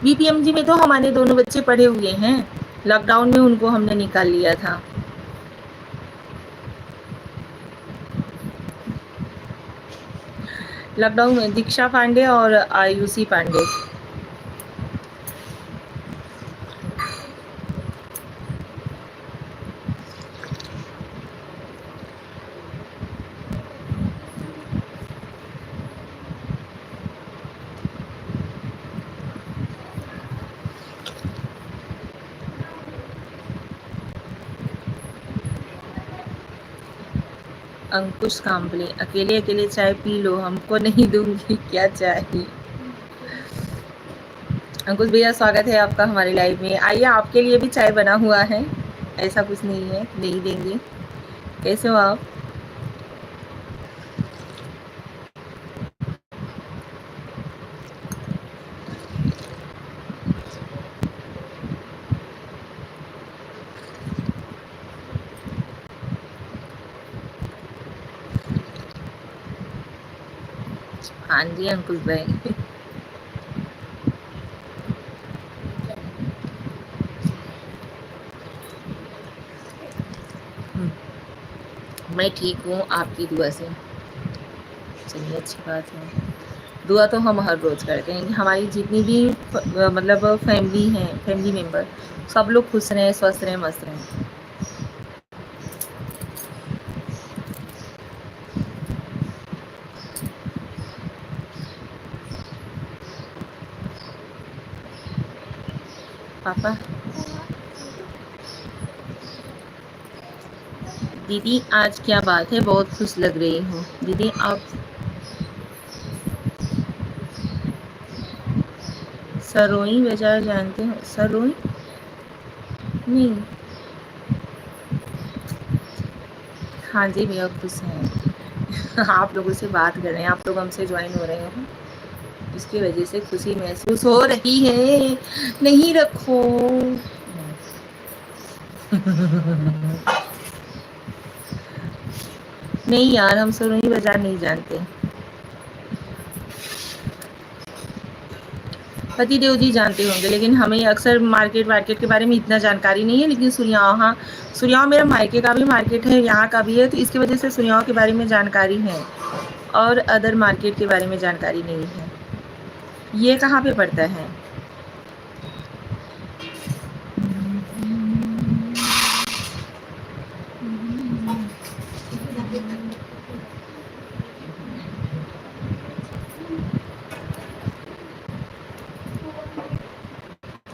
बीपीएमजी में तो हमारे दोनों बच्चे पढ़े हुए हैं, लॉकडाउन में उनको हमने निकाल लिया था। लॉकडाउन में दीक्षा पांडे और आयुषी पांडे। अंकुश कांबले, अकेले अकेले चाय पी लो, हमको नहीं दूंगी, क्या चाहिए। अंकुश भैया, स्वागत है आपका हमारे लाइव में। आइए, आपके लिए भी चाय बना हुआ है, ऐसा कुछ नहीं है नहीं देंगे। कैसे हो आप? हाँ जी अंकुश भाई। मैं ठीक हूँ आपकी दुआ से। चलिए, अच्छी बात है। दुआ तो हम हर रोज़ करते हैं कि हमारी जितनी भी मतलब फैमिली है, फैमिली मेम्बर, सब लोग खुश रहें, स्वस्थ रहें, मस्त रहें। पापा, दीदी आज क्या बात है, बहुत खुश लग रही हो दीदी आप। सरोई बाजार जानते हो? सरोई नहीं। हाँ जी भैया, खुश हैं। आप लोगों से बात कर रहे हैं, आप लोग हमसे ज्वाइन हो रहे हो, इसकी वजह से खुशी महसूस हो रही है। नहीं रखो। नहीं यार, हम सरोही बाजार नहीं जानते। पति देव जी जानते होंगे, लेकिन हमें अक्सर मार्केट वार्केट के बारे में इतना जानकारी नहीं है। लेकिन सुरयाव, हाँ, सुरयाव मेरा मायके का भी मार्केट है, यहाँ का भी है, तो इसकी वजह से सुरयाव के बारे में जानकारी है, और अदर मार्केट के बारे में जानकारी नहीं है। ये कहाँ पे पड़ता है?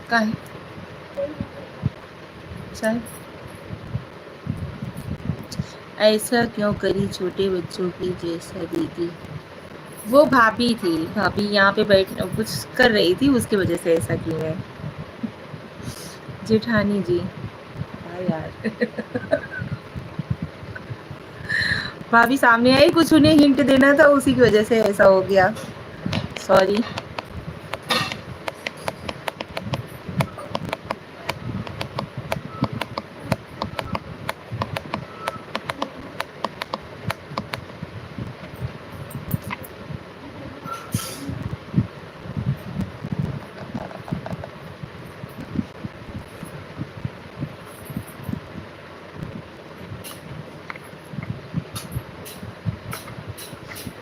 कहाँ है? चल, ऐसा क्यों करी छोटे बच्चों की जैसा दीदी? वो भाभी थी, भाभी यहाँ पे बैठ कुछ कर रही थी, उसकी वजह से ऐसा की है। जेठानी जी। हाँ यार। भाभी सामने आई, कुछ उन्हें हिंट देना था, उसी की वजह से ऐसा हो गया। सॉरी।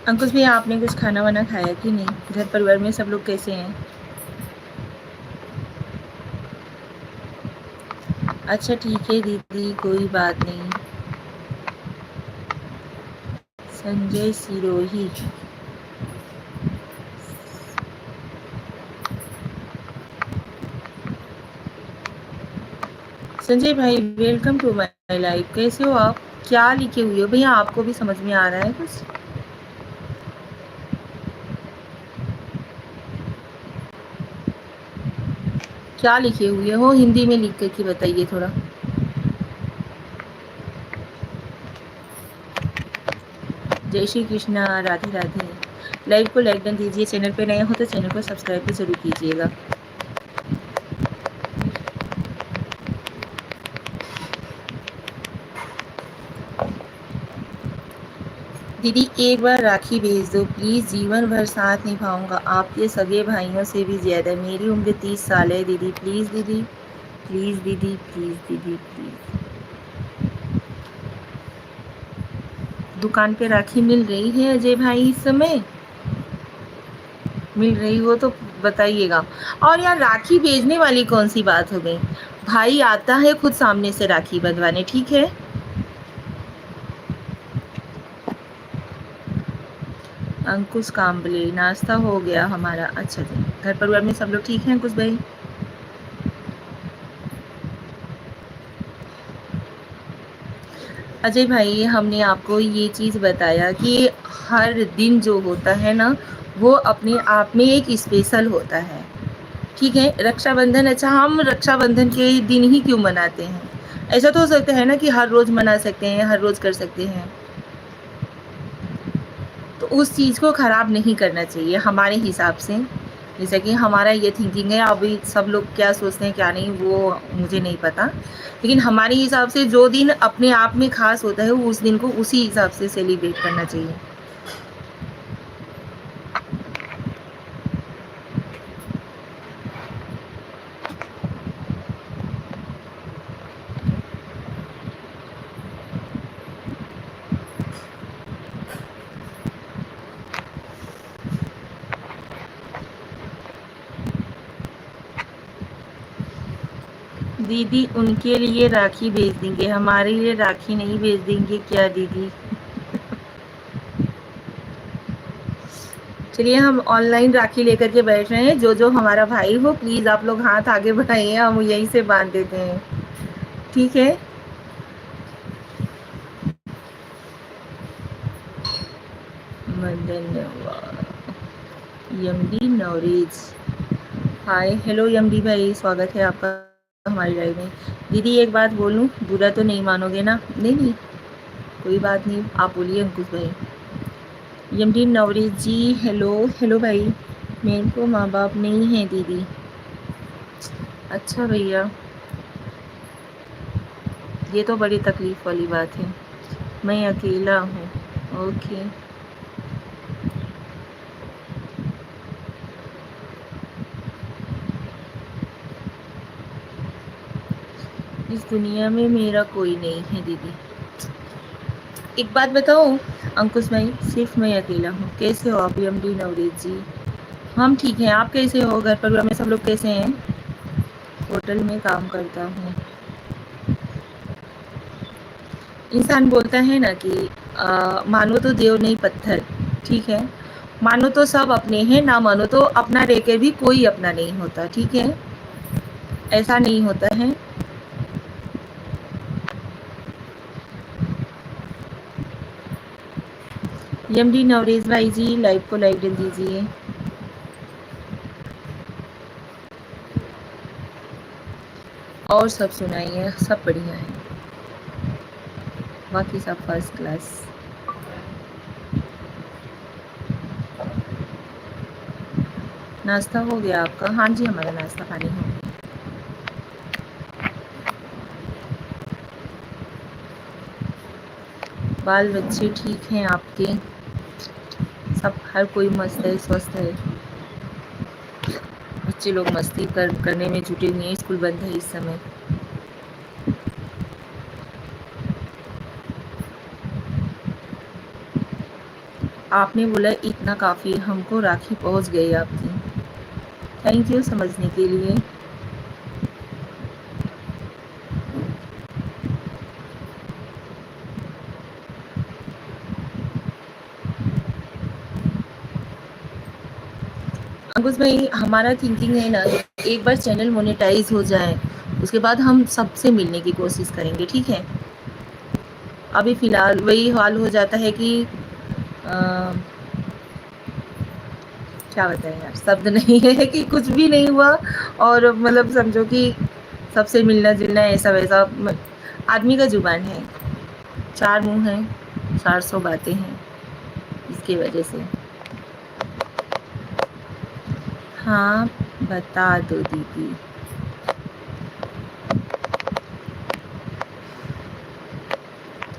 अंकुश भैया, आपने कुछ खाना वाना खाया कि नहीं? घर परिवार में सब लोग कैसे हैं? अच्छा ठीक है दीदी, कोई बात नहीं। संजय सिरोही। संजय भाई, वेलकम टू माय लाइफ। कैसे हो आप? क्या लिखे हुए हो भैया? आपको भी समझ में आ रहा है कुछ? क्या लिखे हुए हो? हिंदी में लिख करके बताइए थोड़ा। जय श्री कृष्णा, राधे राधे। लाइव को लाइक डन दीजिए, चैनल पे नए हो तो चैनल को सब्सक्राइब भी जरूर कीजिएगा। दीदी एक बार राखी भेज दो प्लीज़, जीवन भर साथ निभाऊंगा आपके सगे भाइयों से भी ज़्यादा। मेरी उम्र 30 साल है दीदी, प्लीज़ दीदी, प्लीज़ दीदी, प्लीज़ दीदी, प्लीज़। दुकान पे राखी मिल रही है अजय भाई इस समय? मिल रही हो तो बताइएगा। और यार, राखी भेजने वाली कौन सी बात हो गई? भाई आता है खुद सामने से राखी बंधवाने, ठीक है? अंकुश काम्बले, नाश्ता हो गया हमारा। अच्छा जी, घर परिवार में सब लोग ठीक हैं अंकुश भाई? अजय भाई, हमने आपको ये चीज़ बताया कि हर दिन जो होता है ना, वो अपने आप में एक स्पेशल होता है, ठीक है? रक्षाबंधन, अच्छा हम रक्षाबंधन के दिन ही क्यों मनाते हैं? ऐसा तो हो सकता है ना कि हर रोज़ मना सकते हैं, हर रोज़ कर सकते हैं। तो उस चीज़ को ख़राब नहीं करना चाहिए हमारे हिसाब से। जैसे कि हमारा ये थिंकिंग है, अभी सब लोग क्या सोचते हैं क्या नहीं वो मुझे नहीं पता, लेकिन हमारे हिसाब से जो दिन अपने आप में ख़ास होता है, उस दिन को उसी हिसाब से सेलिब्रेट करना चाहिए। दीदी उनके लिए राखी भेज देंगे, हमारे लिए राखी नहीं भेज देंगे क्या दीदी? चलिए, हम ऑनलाइन राखी लेकर के बैठ रहे हैं। जो जो हमारा भाई हो प्लीज़ आप लोग हाथ आगे बढ़ाइए, हम यहीं से बांध देते हैं, ठीक है? मदन यमडी नवरेज। हाय हेलो यमडी भाई, स्वागत है आपका हमारी लाइव में। दीदी एक बात बोलूं, बुरा तो नहीं मानोगे ना? नहीं नहीं, कोई बात नहीं, आप बोलिए अंकुश भाई। यमडी नवरेज जी, हेलो हेलो भाई। मेरे को माँ बाप नहीं है दीदी। अच्छा भैया, ये तो बड़ी तकलीफ़ वाली बात है। मैं अकेला हूँ। ओके। इस दुनिया में मेरा कोई नहीं है दीदी। एक बात बताओ अंकुश भाई, सिर्फ मैं अकेला हूँ। कैसे हो आप एमडी नवरीत जी? हम ठीक हैं, आप कैसे हो? घर परिवार में सब लोग कैसे हैं? होटल में काम करता हूँ। इंसान बोलता है ना कि मानो तो देव नहीं पत्थर, ठीक है? मानो तो सब अपने हैं, ना मानो तो अपना रह के भी कोई अपना नहीं होता, ठीक है? ऐसा नहीं होता है। एमडी नवरेज भाई जी लाइव को लाइक कर दीजिए। और सब सुनाइए, सब बढ़िया है, बाकी सब फर्स्ट क्लास। नाश्ता हो गया आपका? हाँ जी, हमारा नाश्ता पानी हो गया। बाल बच्चे ठीक हैं आपके? सब हर कोई मस्त है, स्वस्थ है? बच्चे लोग मस्ती करने में जुटे हुए हैं, स्कूल बंद है इस समय। आपने बोला इतना काफ़ी, हमको राखी पहुंच गई आपकी। थैंक यू समझने के लिए। अंकुश भाई, हमारा थिंकिंग है ना, एक बार चैनल मोनेटाइज हो जाए उसके बाद हम सबसे मिलने की कोशिश करेंगे, ठीक है? अभी फ़िलहाल वही हाल हो जाता है कि क्या बताएं यार, शब्द नहीं है कि कुछ भी नहीं हुआ। और मतलब समझो कि सबसे मिलना जुलना ऐसा वैसा आदमी का जुबान है, चार मुंह हैं, 400 बातें हैं, इसकी वजह से। हाँ, बता दो दीदी।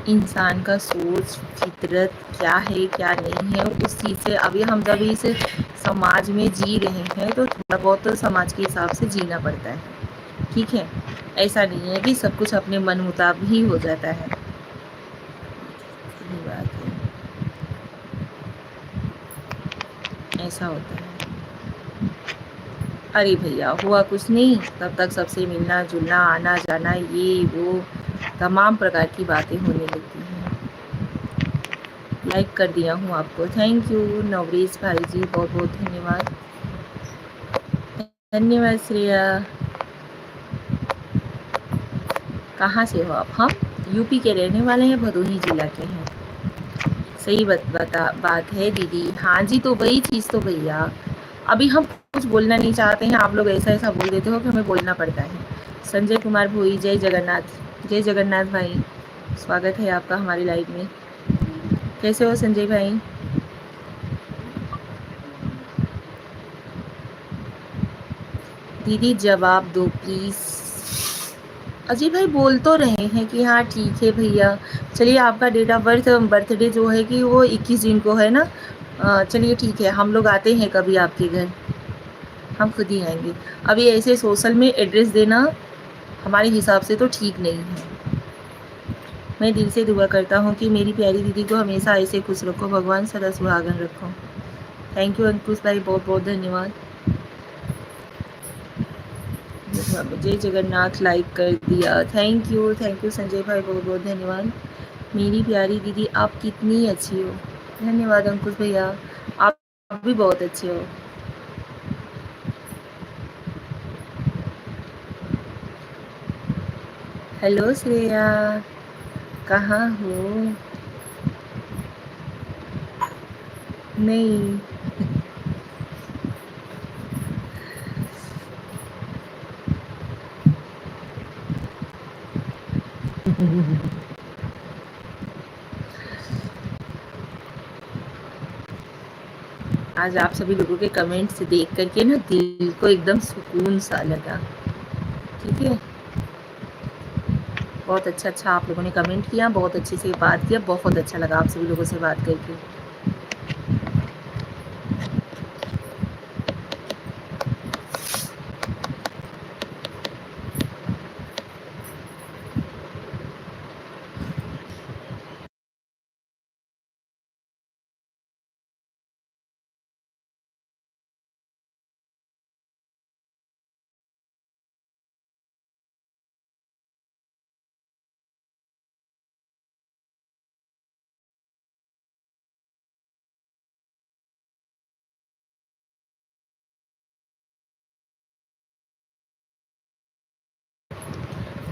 इंसान का सोच फितरत क्या है क्या नहीं है, उस चीज़ से अभी हम जब इस समाज में जी रहे हैं तो थोड़ा बहुत तो समाज के हिसाब से जीना पड़ता है, ठीक है? ऐसा नहीं है कि सब कुछ अपने मन मुताबिक ही हो जाता है। सही बात है, ऐसा होता है। अरे भैया, हुआ कुछ नहीं, तब तक सबसे मिलना जुलना आना जाना ये वो तमाम प्रकार की बातें होने लगती हैं। लाइक कर दिया हूँ आपको, थैंक यू नवरेश भाई जी, बहुत बहुत धन्यवाद। धन्यवाद श्रेया। कहाँ से हो आप? हम यूपी के रहने वाले हैं, भदोही जिला के हैं। सही बात है दीदी। हाँ जी, तो वही चीज़ तो भैया, अभी हम कुछ बोलना नहीं चाहते हैं, आप लोग ऐसा ऐसा बोल देते हो कि हमें बोलना पड़ता है। संजय कुमार भोई, जय जगन्नाथ। जय जगन्नाथ भाई, स्वागत है आपका हमारी लाइव में। कैसे हो संजय भाई? दीदी जवाब दो प्लीज़। अजय भाई बोल तो रहे हैं कि हाँ ठीक है भैया। चलिए, आपका डेट ऑफ बर्थडे जो है कि वो 21 जून को है ना? चलिए ठीक है, हम लोग आते हैं कभी आपके घर, हम खुद ही आएंगे। अभी ऐसे सोशल में एड्रेस देना हमारे हिसाब से तो ठीक नहीं है। मैं दिल से दुआ करता हूँ कि मेरी प्यारी दीदी को हमेशा ऐसे खुश रखो, भगवान सदा सुहागन रखो। थैंक यू अंकुश भाई, बहुत बहुत धन्यवाद। जय जगन्नाथ लाइक कर दिया, थैंक यू संजय भाई, बहुत बहुत धन्यवाद। मेरी प्यारी दीदी आप कितनी अच्छी हो। धन्यवाद अंकुश भैया, आप भी बहुत अच्छे हो। हेलो श्रेया, कहाँ हो? नहीं। आज आप सभी लोगों के कमेंट्स देख करके ना दिल को एकदम सुकून सा लगा, ठीक है? बहुत अच्छा अच्छा आप लोगों ने कमेंट किया, बहुत अच्छे से बात किया, बहुत अच्छा लगा आप सभी लोगों से बात करके।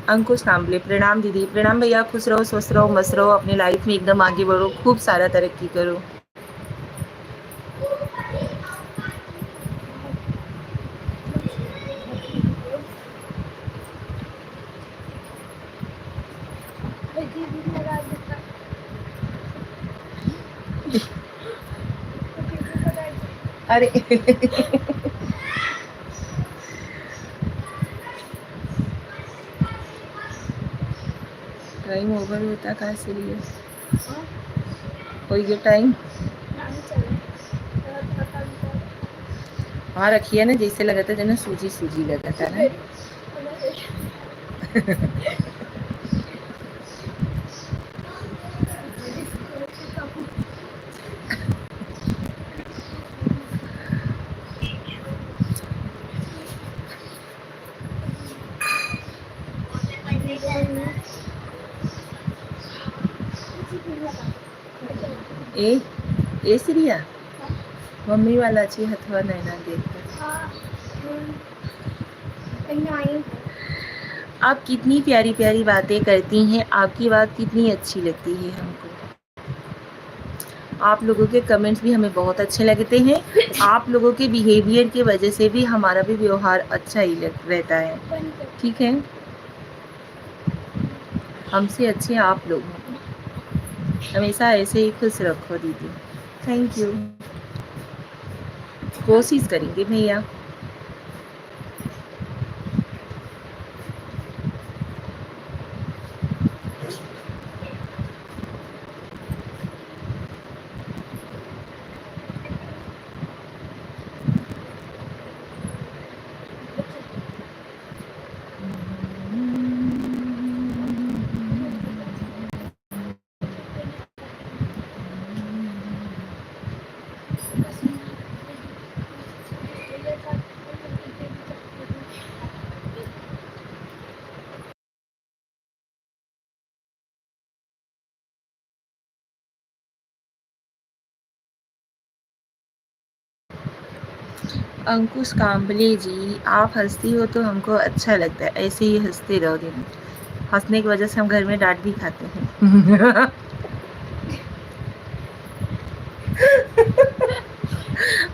अंकुश कांबले, प्रणाम दीदी। प्रणाम भैया, खुश रहो, स्वस्थ रहो, मस्त रहो, अपनी लाइफ में एकदम आगे बढ़ो, खूब सारा तरक्की करो। अरे टाइम ओवर होता कहाँ से लिए हो गया टाइम। हाँ रखिए ना, जैसे लगा था जना सूजी सूजी लगा था ना। ए ए श्रिया मम्मी वाला छी हथवा नैना देख। आप कितनी प्यारी प्यारी बातें करती हैं, आपकी बात कितनी अच्छी लगती है हमको। आप लोगों के कमेंट्स भी हमें बहुत अच्छे लगते हैं। आप लोगों के बिहेवियर की वजह से भी हमारा भी व्यवहार अच्छा ही रहता है। ठीक है, हमसे अच्छे आप लोग हैं। हमेशा ऐसे ही खुश रखो दीदी। Thank you. कोशिश करेंगे भैया। अंकुश काम्बले जी, आप हंसती हो तो हमको अच्छा लगता है, ऐसे ही हंसते रहो दिन। हंसने की वजह से हम घर में डांट भी खाते हैं।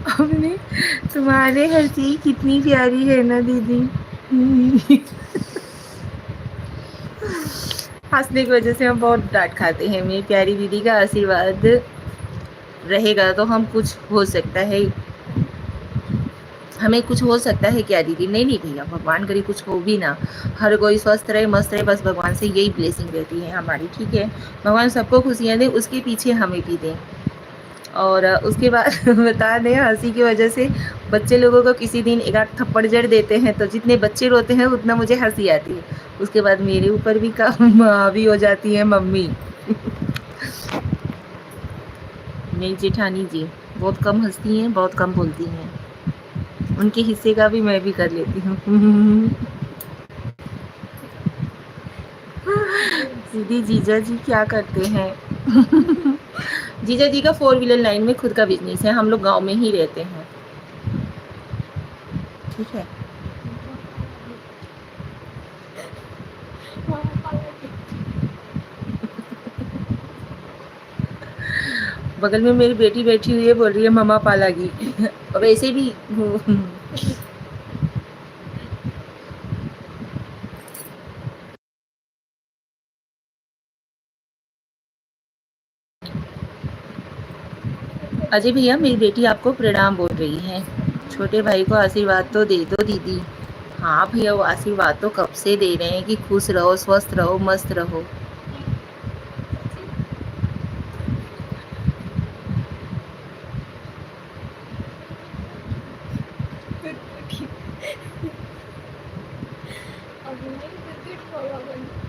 हमने तुम्हारे हंसी कितनी प्यारी है ना दीदी। हंसने की वजह से हम बहुत डांट खाते हैं। मेरी प्यारी दीदी का आशीर्वाद रहेगा तो हम कुछ हो सकता है, हमें कुछ हो सकता है क्या दीदी। नहीं नहीं भैया, भगवान करे कुछ हो भी ना, हर कोई स्वस्थ रहे मस्त रहे, बस भगवान से यही ब्लेसिंग रहती है हमारी। ठीक है, भगवान सबको खुशियाँ दे, उसके पीछे हमें भी दें। और उसके बाद बता दें, हंसी की वजह से बच्चे लोगों को किसी दिन एक आध थप्पड़ जड़ देते हैं तो जितने बच्चे रोते हैं उतना मुझे हंसी आती है। उसके बाद मेरे ऊपर भी काम भी हो जाती है मम्मी। मेरी जेठानी जी बहुत कम हंसती हैं, बहुत कम बोलती हैं। उनके हिस्से का भी मैं भी कर लेती हूँ। दीदी जीजा जी क्या करते हैं? जीजा जी का 4 व्हीलर लाइन में खुद का बिजनेस है, हम लोग गांव में ही रहते हैं। ठीक है, बगल में मेरी बेटी बैठी हुई है, बोल रही है मम्मा पालागी। वैसे भी अजय भैया, मेरी बेटी आपको प्रणाम बोल रही है। छोटे भाई को आशीर्वाद तो दे दो दीदी। हाँ भैया, वो आशीर्वाद तो कब से दे रहे हैं कि खुश रहो, स्वस्थ रहो, मस्त रहो।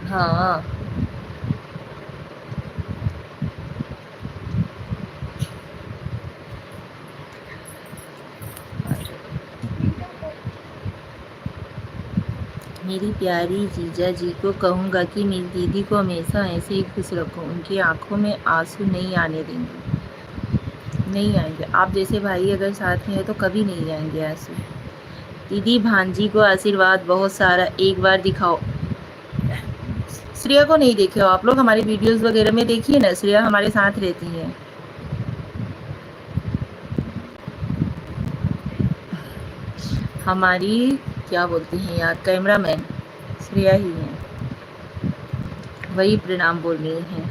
हाँ, मेरी प्यारी जीजा जी को कहूँगा कि मेरी दीदी को हमेशा ऐसे ही खुश रखो, उनकी आंखों में आंसू नहीं आने देंगे। नहीं आएंगे, आप जैसे भाई अगर साथ में है तो कभी नहीं आएंगे आंसू। दीदी भांजी को आशीर्वाद बहुत सारा, एक बार दिखाओ। श्रेया को नहीं देखे हो आप लोग, हमारी वीडियोस वगैरह में देखिए ना, श्रेया हमारे साथ रहती है। हमारी क्या बोलते हैं यार, कैमरामैन श्रेया ही है, वही प्रणाम बोल रही हैं।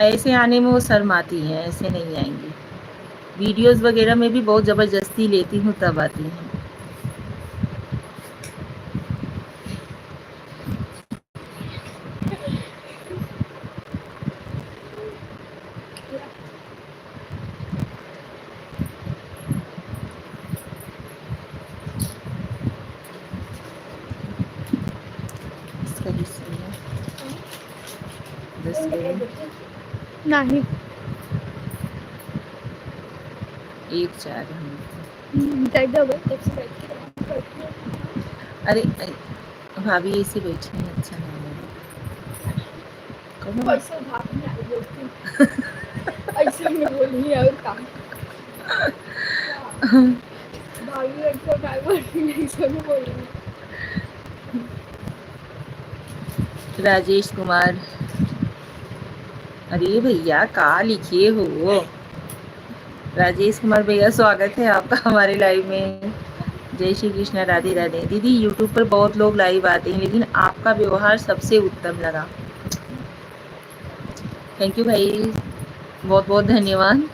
ऐसे आने में वो शर्माती हैं, ऐसे नहीं आएंगी। वीडियोस वगैरह में भी बहुत ज़बरदस्ती लेती हूँ तब आती हैं। इसका भी सही है। 10 नहीं 1 4 अरे भाभी ऐसे बैठी हैं, अच्छा नहीं है। कहो ऐसे में बोली है और काम भाभी ऐसे ऐसे में बोली राजेश कुमार, अरे भैया कहाँ लिखे हो? राजेश कुमार भैया, स्वागत है आपका हमारे लाइव में। जय श्री कृष्ण, राधे राधे। दीदी यूट्यूब पर बहुत लोग लाइव आते हैं, लेकिन आपका व्यवहार सबसे उत्तम लगा। थैंक यू भाई, बहुत बहुत धन्यवाद।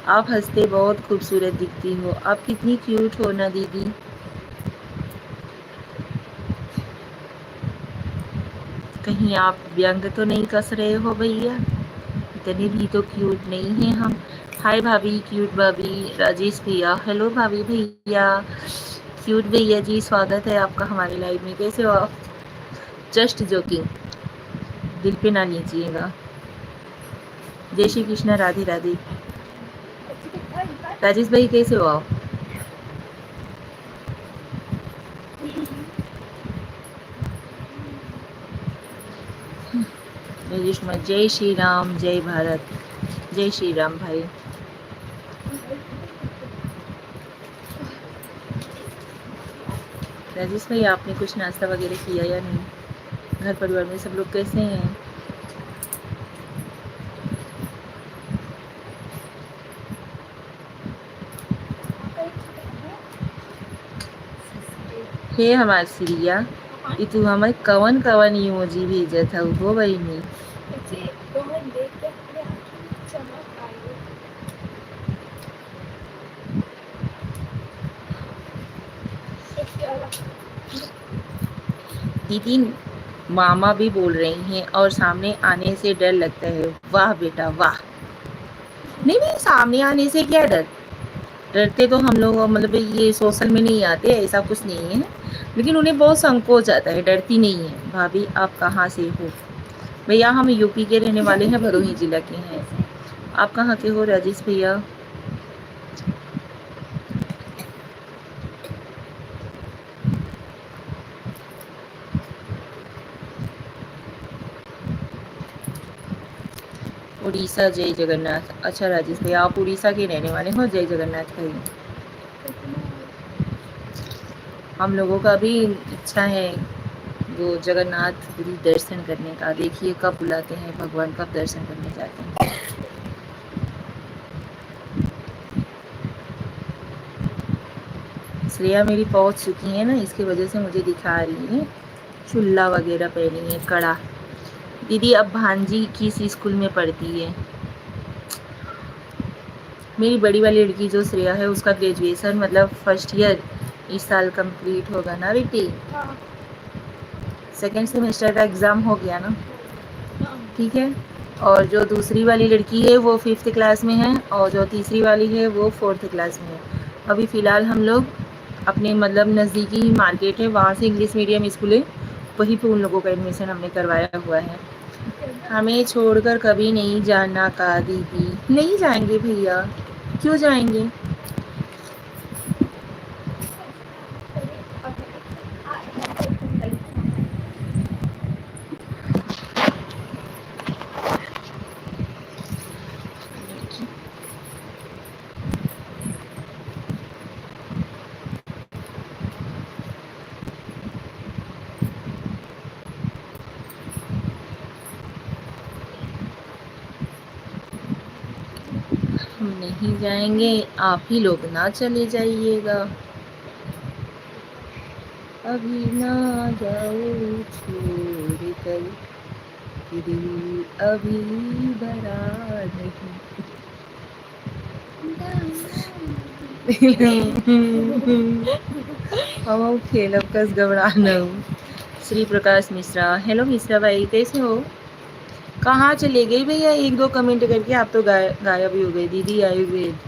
आप हंसते बहुत खूबसूरत दिखती हो। आप कितनी क्यूट हो ना दीदी। कहीं आप व्यंग तो नहीं कस रहे हो भैया? इतने भी तो क्यूट नहीं है हम। हाय भाभी, क्यूट भाभी। राजेश भैया, हेलो भाभी भैया, क्यूट भैया जी, स्वागत है आपका हमारे लाइव में। कैसे हो आप? जस्ट जोकिंग, दिल पे ना लीजिएगा। जय श्री कृष्ण, राधे राधे। राजेश भाई कैसे हो आप? राजेश कुमार, जय श्री राम, जय भारत। जय श्री राम भाई। राजेश भाई, आपने कुछ नाश्ता वगैरह किया या नहीं? घर परिवार में सब लोग कैसे हैं? हे हमार सिरिया, ई तू हमें कवन कवन इमोजी भेजत हऊ हो बहिनी? दीदी मामा भी बोल रही हैं और सामने आने से डर लगता है। वाह बेटा वाह। नहीं नहीं, सामने आने से क्या डर? डरते तो हम लोग मतलब ये सोशल में नहीं आते, ऐसा कुछ नहीं है, लेकिन उन्हें बहुत संकोच आता है। डरती नहीं है। भाभी आप कहाँ से हो? भैया हम यूपी के रहने वाले हैं, भदोही जिला के हैं। आप कहाँ के हो राजेश भैया? उड़ीसा, जय जगन्नाथ। अच्छा राजेश भैया, आप उड़ीसा के रहने वाले हो? जय जगन्नाथ भाई। हम लोगों का भी इच्छा है वो जगन्नाथपुरी दर्शन करने का। देखिए कब बुलाते हैं भगवान, कब दर्शन करने जाते हैं। श्रेया मेरी पहुंच चुकी है ना, इसकी वजह से मुझे दिखा रही है। चुल्ला वगैरह पहनी है, कड़ा। दीदी अब भांजी किस स्कूल में पढ़ती है? मेरी बड़ी वाली लड़की जो श्रेया है, उसका ग्रेजुएशन मतलब फर्स्ट ईयर इस साल कंप्लीट होगा ना बेटी। सेकेंड सेमेस्टर का एग्ज़ाम हो गया ना, ठीक है। और जो दूसरी वाली लड़की है वो 5th क्लास में है, और जो तीसरी वाली है वो 4th क्लास में है। अभी फ़िलहाल हम लोग अपने मतलब नज़दीकी ही मार्केट है, वहाँ से इंग्लिश मीडियम स्कूल है, वहीं पे उन लोगों का एडमिशन हमने करवाया हुआ है। हमें छोड़कर कभी नहीं जाना का दीदी। नहीं जाएंगे भैया, क्यों जाएंगे? हम नहीं जाएंगे, आप ही लोग ना चले जाइएगा। अभी ना जाओ छोड़ कर। ये दिल अभी भरा नहीं। हम खेलब कस घबराना। श्री प्रकाश मिश्रा, हेलो मिश्रा भाई कैसे हो? कहाँ चले गई भैया? एक दो कमेंट करके आप तो गायब ही हो गए। दीदी आयुर्वेद,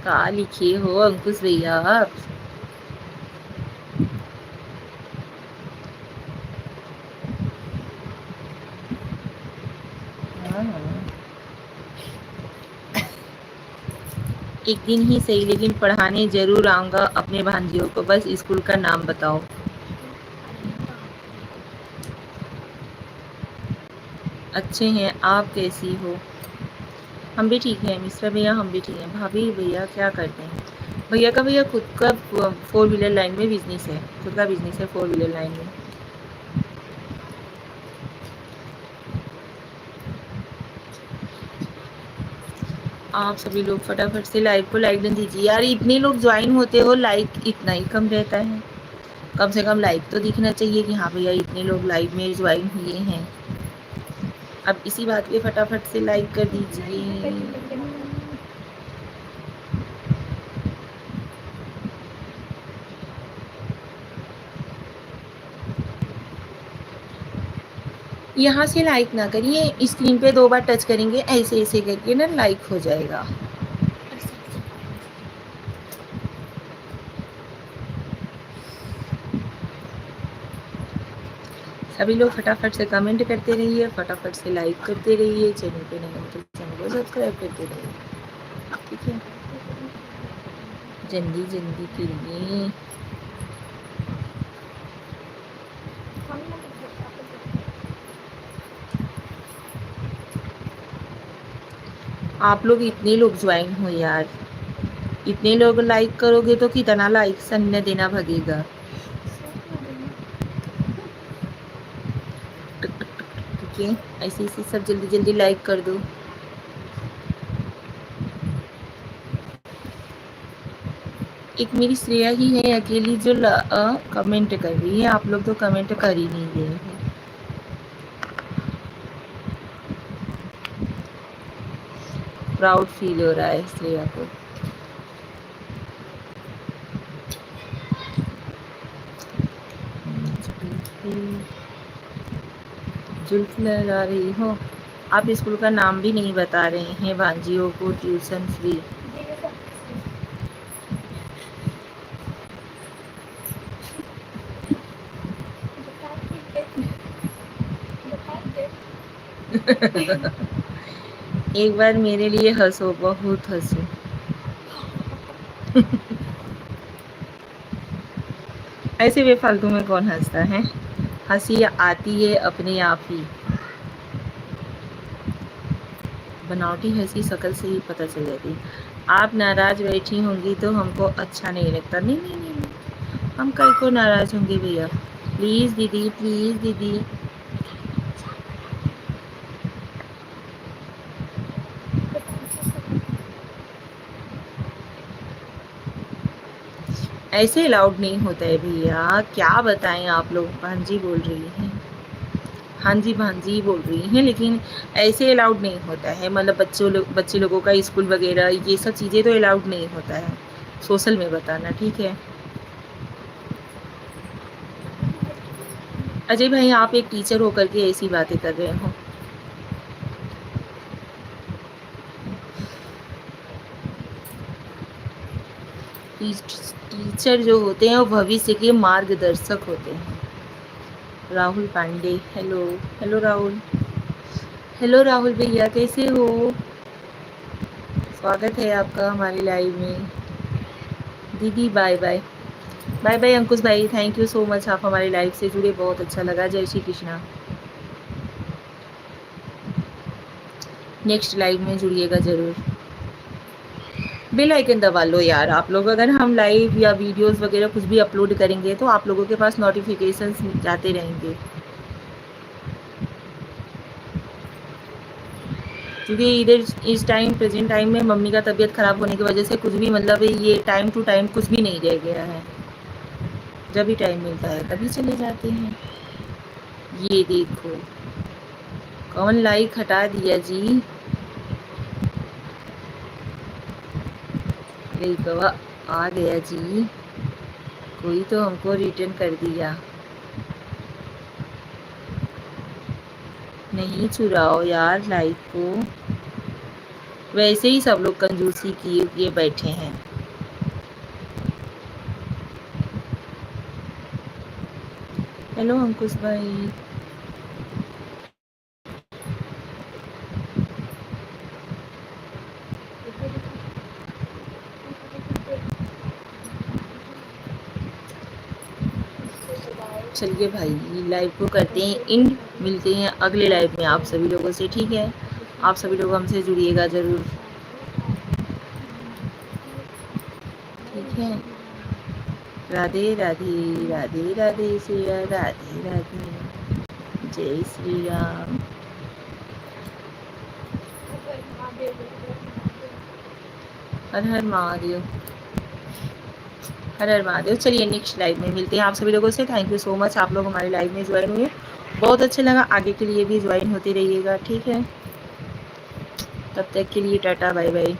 कहाँ लिखे हो अंकुश भैया आप? हाँ, एक दिन ही सही लेकिन पढ़ाने जरूर आऊँगा अपने भांजियों को, बस स्कूल का नाम बताओ। अच्छे हैं, आप कैसी हो? हम भी ठीक हैं मिश्रा भैया, हम भी ठीक हैं। भाभी भैया क्या करते हैं? भैया का खुद का 4 व्हीलर लाइन में बिजनेस है, खुद का बिजनेस है 4 व्हीलर लाइन में। आप सभी लोग फटाफट से लाइव को लाइक कर दीजिए यार। इतने लोग ज्वाइन होते हो, लाइक इतना ही कम रहता है। कम से कम लाइक तो दिखना चाहिए कि हाँ भैया इतने लोग लाइव में ज्वाइन हुए हैं। अब इसी बात पे फटाफट से लाइक कर दीजिए। यहाँ से लाइक ना करिए, स्क्रीन पे 2 बार टच करेंगे, ऐसे ऐसे करके ना लाइक हो जाएगा। सभी लोग फटाफट से कमेंट करते रहिए, फटाफट से लाइक करते रहिए। चैनल पे नए हो तो चैनल को सब्सक्राइब करते रहिए, ठीक है? जल्दी जल्दी करिए। आप लोग इतने लोग ज्वाइन हो यार, इतने लोग लाइक करोगे तो कितना लाइक सन्ने देना भगेगा। ठीक है, ऐसे ऐसे सब जल्दी जल्दी लाइक कर दो। एक मेरी श्रेया ही है अकेली जो कमेंट कर रही है, आप लोग तो कमेंट कर ही नहीं रहे हैं। प्राउड फील हो रहा है श्रेया को। जुल्फ लगा रही हो। आप स्कूल का नाम भी नहीं बता रहे हैं भांजियों को ट्यूशन फ्री। एक बार मेरे लिए हंसो, बहुत हंसो। ऐसे बेफालतू में कौन हंसता है? हंसी आती है अपने आप ही। बनावटी हंसी शक्ल से ही पता चल जाती। आप नाराज बैठी होंगी तो हमको अच्छा नहीं लगता। नहीं नहीं नहीं, नहीं। हम कल को नाराज होंगे भैया? प्लीज़ दीदी, प्लीज़ दीदी। ऐसे अलाउड नहीं होता है भैया, क्या बताएं आप लोग। भांजी बोल रही हैं, हाँ जी भांजी बोल रही हैं, लेकिन ऐसे अलाउड नहीं होता है। मतलब बच्चे लोगों का स्कूल वगैरह ये सब चीज़ें तो अलाउड नहीं होता है सोशल में बताना, ठीक है? अजय भाई आप एक टीचर होकर के ऐसी बातें कर रहे हो। टीचर जो होते हैं वो भविष्य के मार्गदर्शक होते हैं। Rahul Pandey, hello hello Rahul, hello Rahul भैया कैसे हो? स्वागत है आपका हमारी लाइव में। दीदी बाय बाय, बाय बाय अंकुश भाई, थैंक यू सो मच, आप हमारी लाइव से जुड़े, बहुत अच्छा लगा। जय श्री कृष्णा। नेक्स्ट लाइव में जुड़िएगा ज़रूर। बेल आइकन दबा लो यार आप लोग। अगर हम लाइव या वीडियोस वगैरह कुछ भी अपलोड करेंगे तो आप लोगों के पास नोटिफिकेशंस जाते रहेंगे, क्योंकि इधर इस टाइम प्रेजेंट टाइम में मम्मी का तबीयत ख़राब होने की वजह से कुछ भी मतलब ये टाइम टू टाइम कुछ भी नहीं रह गया है। जब भी टाइम मिलता है तभी चले जाते हैं। ये देखो कौन लाइक हटा दिया जी। गवा आ गया जी, कोई तो हमको रिटर्न कर दिया। नहीं चुराओ यार लाइक को, वैसे ही सब लोग कंजूसी किए बैठे हैं। हेलो अंकुश भाई। चलिए भाई लाइव को करते हैं एंड, मिलते हैं अगले लाइव में आप सभी लोगों से, ठीक है। आप सभी लोग हमसे जुड़िएगा ज़रूर, ठीक है। राधे राधे, राधे राधे श्रीया, राधे राधे, जय श्री राम। हर हर महादेव, हर हर महादेव। चलिए नेक्स्ट लाइव में मिलते हैं आप सभी लोगों से। थैंक यू सो मच, आप लोग हमारे लाइव में ज्वाइन हुए, बहुत अच्छा लगा। आगे के लिए भी ज्वाइन होते रहिएगा, ठीक है। तब तक के लिए टाटा बाय बाय।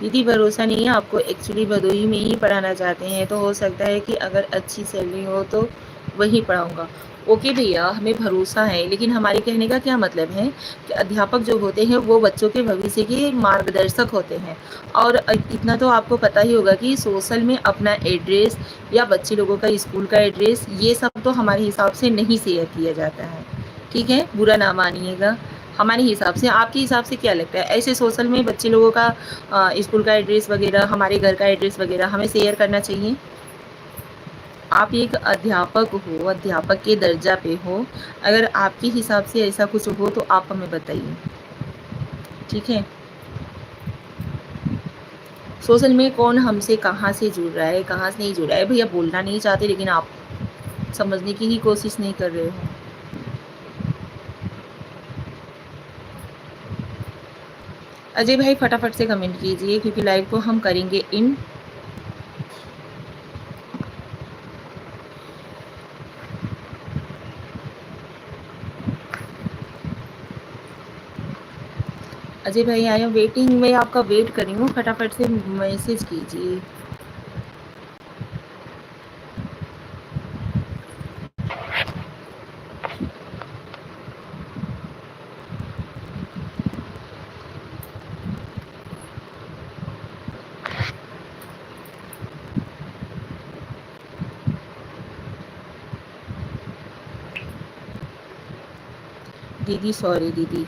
दीदी भरोसा नहीं है आपको, एक्चुअली भदोही में ही पढ़ाना चाहते हैं तो हो सकता है कि अगर अच्छी सैलरी हो तो वहीं पढ़ाऊँगा। ओके भैया, हमें भरोसा है, लेकिन हमारे कहने का क्या मतलब है कि अध्यापक जो होते हैं वो बच्चों के भविष्य के मार्गदर्शक होते हैं। और इतना तो आपको पता ही होगा कि सोशल में अपना एड्रेस या बच्चे लोगों का स्कूल का एड्रेस, ये सब तो हमारे हिसाब से नहीं शेयर किया जाता है, ठीक है। बुरा ना मानिएगा, हमारे हिसाब से। आपके हिसाब से क्या लगता है, ऐसे सोशल में बच्चे लोगों का स्कूल का एड्रेस वगैरह, हमारे घर का एड्रेस वगैरह हमें शेयर करना चाहिए? आप एक अध्यापक हो, अध्यापक के दर्जा पे हो, अगर आपके हिसाब से ऐसा कुछ हो तो आप हमें बताइए, ठीक है। सोशल में कौन हमसे कहाँ से जुड़ रहा है, कहाँ से नहीं जुड़ रहा है, भैया बोलना नहीं चाहते, लेकिन आप समझने की ही कोशिश नहीं कर रहे हो। अजय भाई फटाफट से कमेंट कीजिए क्योंकि लाइव को हम करेंगे इन। अजय भाई आई एम वेटिंग, मैं आपका वेट कर रही हूँ, फटाफट से मैसेज कीजिए। दीदी सॉरी, दीदी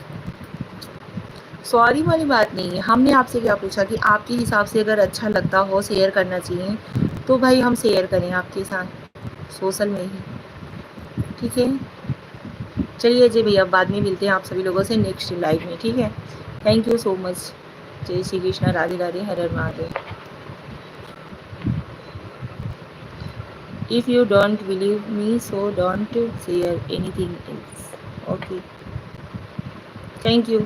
सॉरी वाली बात नहीं है। हमने आपसे क्या पूछा कि आपके हिसाब से अगर अच्छा लगता हो शेयर करना चाहिए तो भाई हम शेयर करें आपके साथ सोशल में ही, ठीक है। चलिए अजय भैया बाद में मिलते हैं आप सभी लोगों से नेक्स्ट लाइव में, ठीक है। Thank you so much. जय श्री कृष्णा, राधे राधे, हर हर Mahadev. If you don't believe me, so don't share anything else. Okay. Thank you.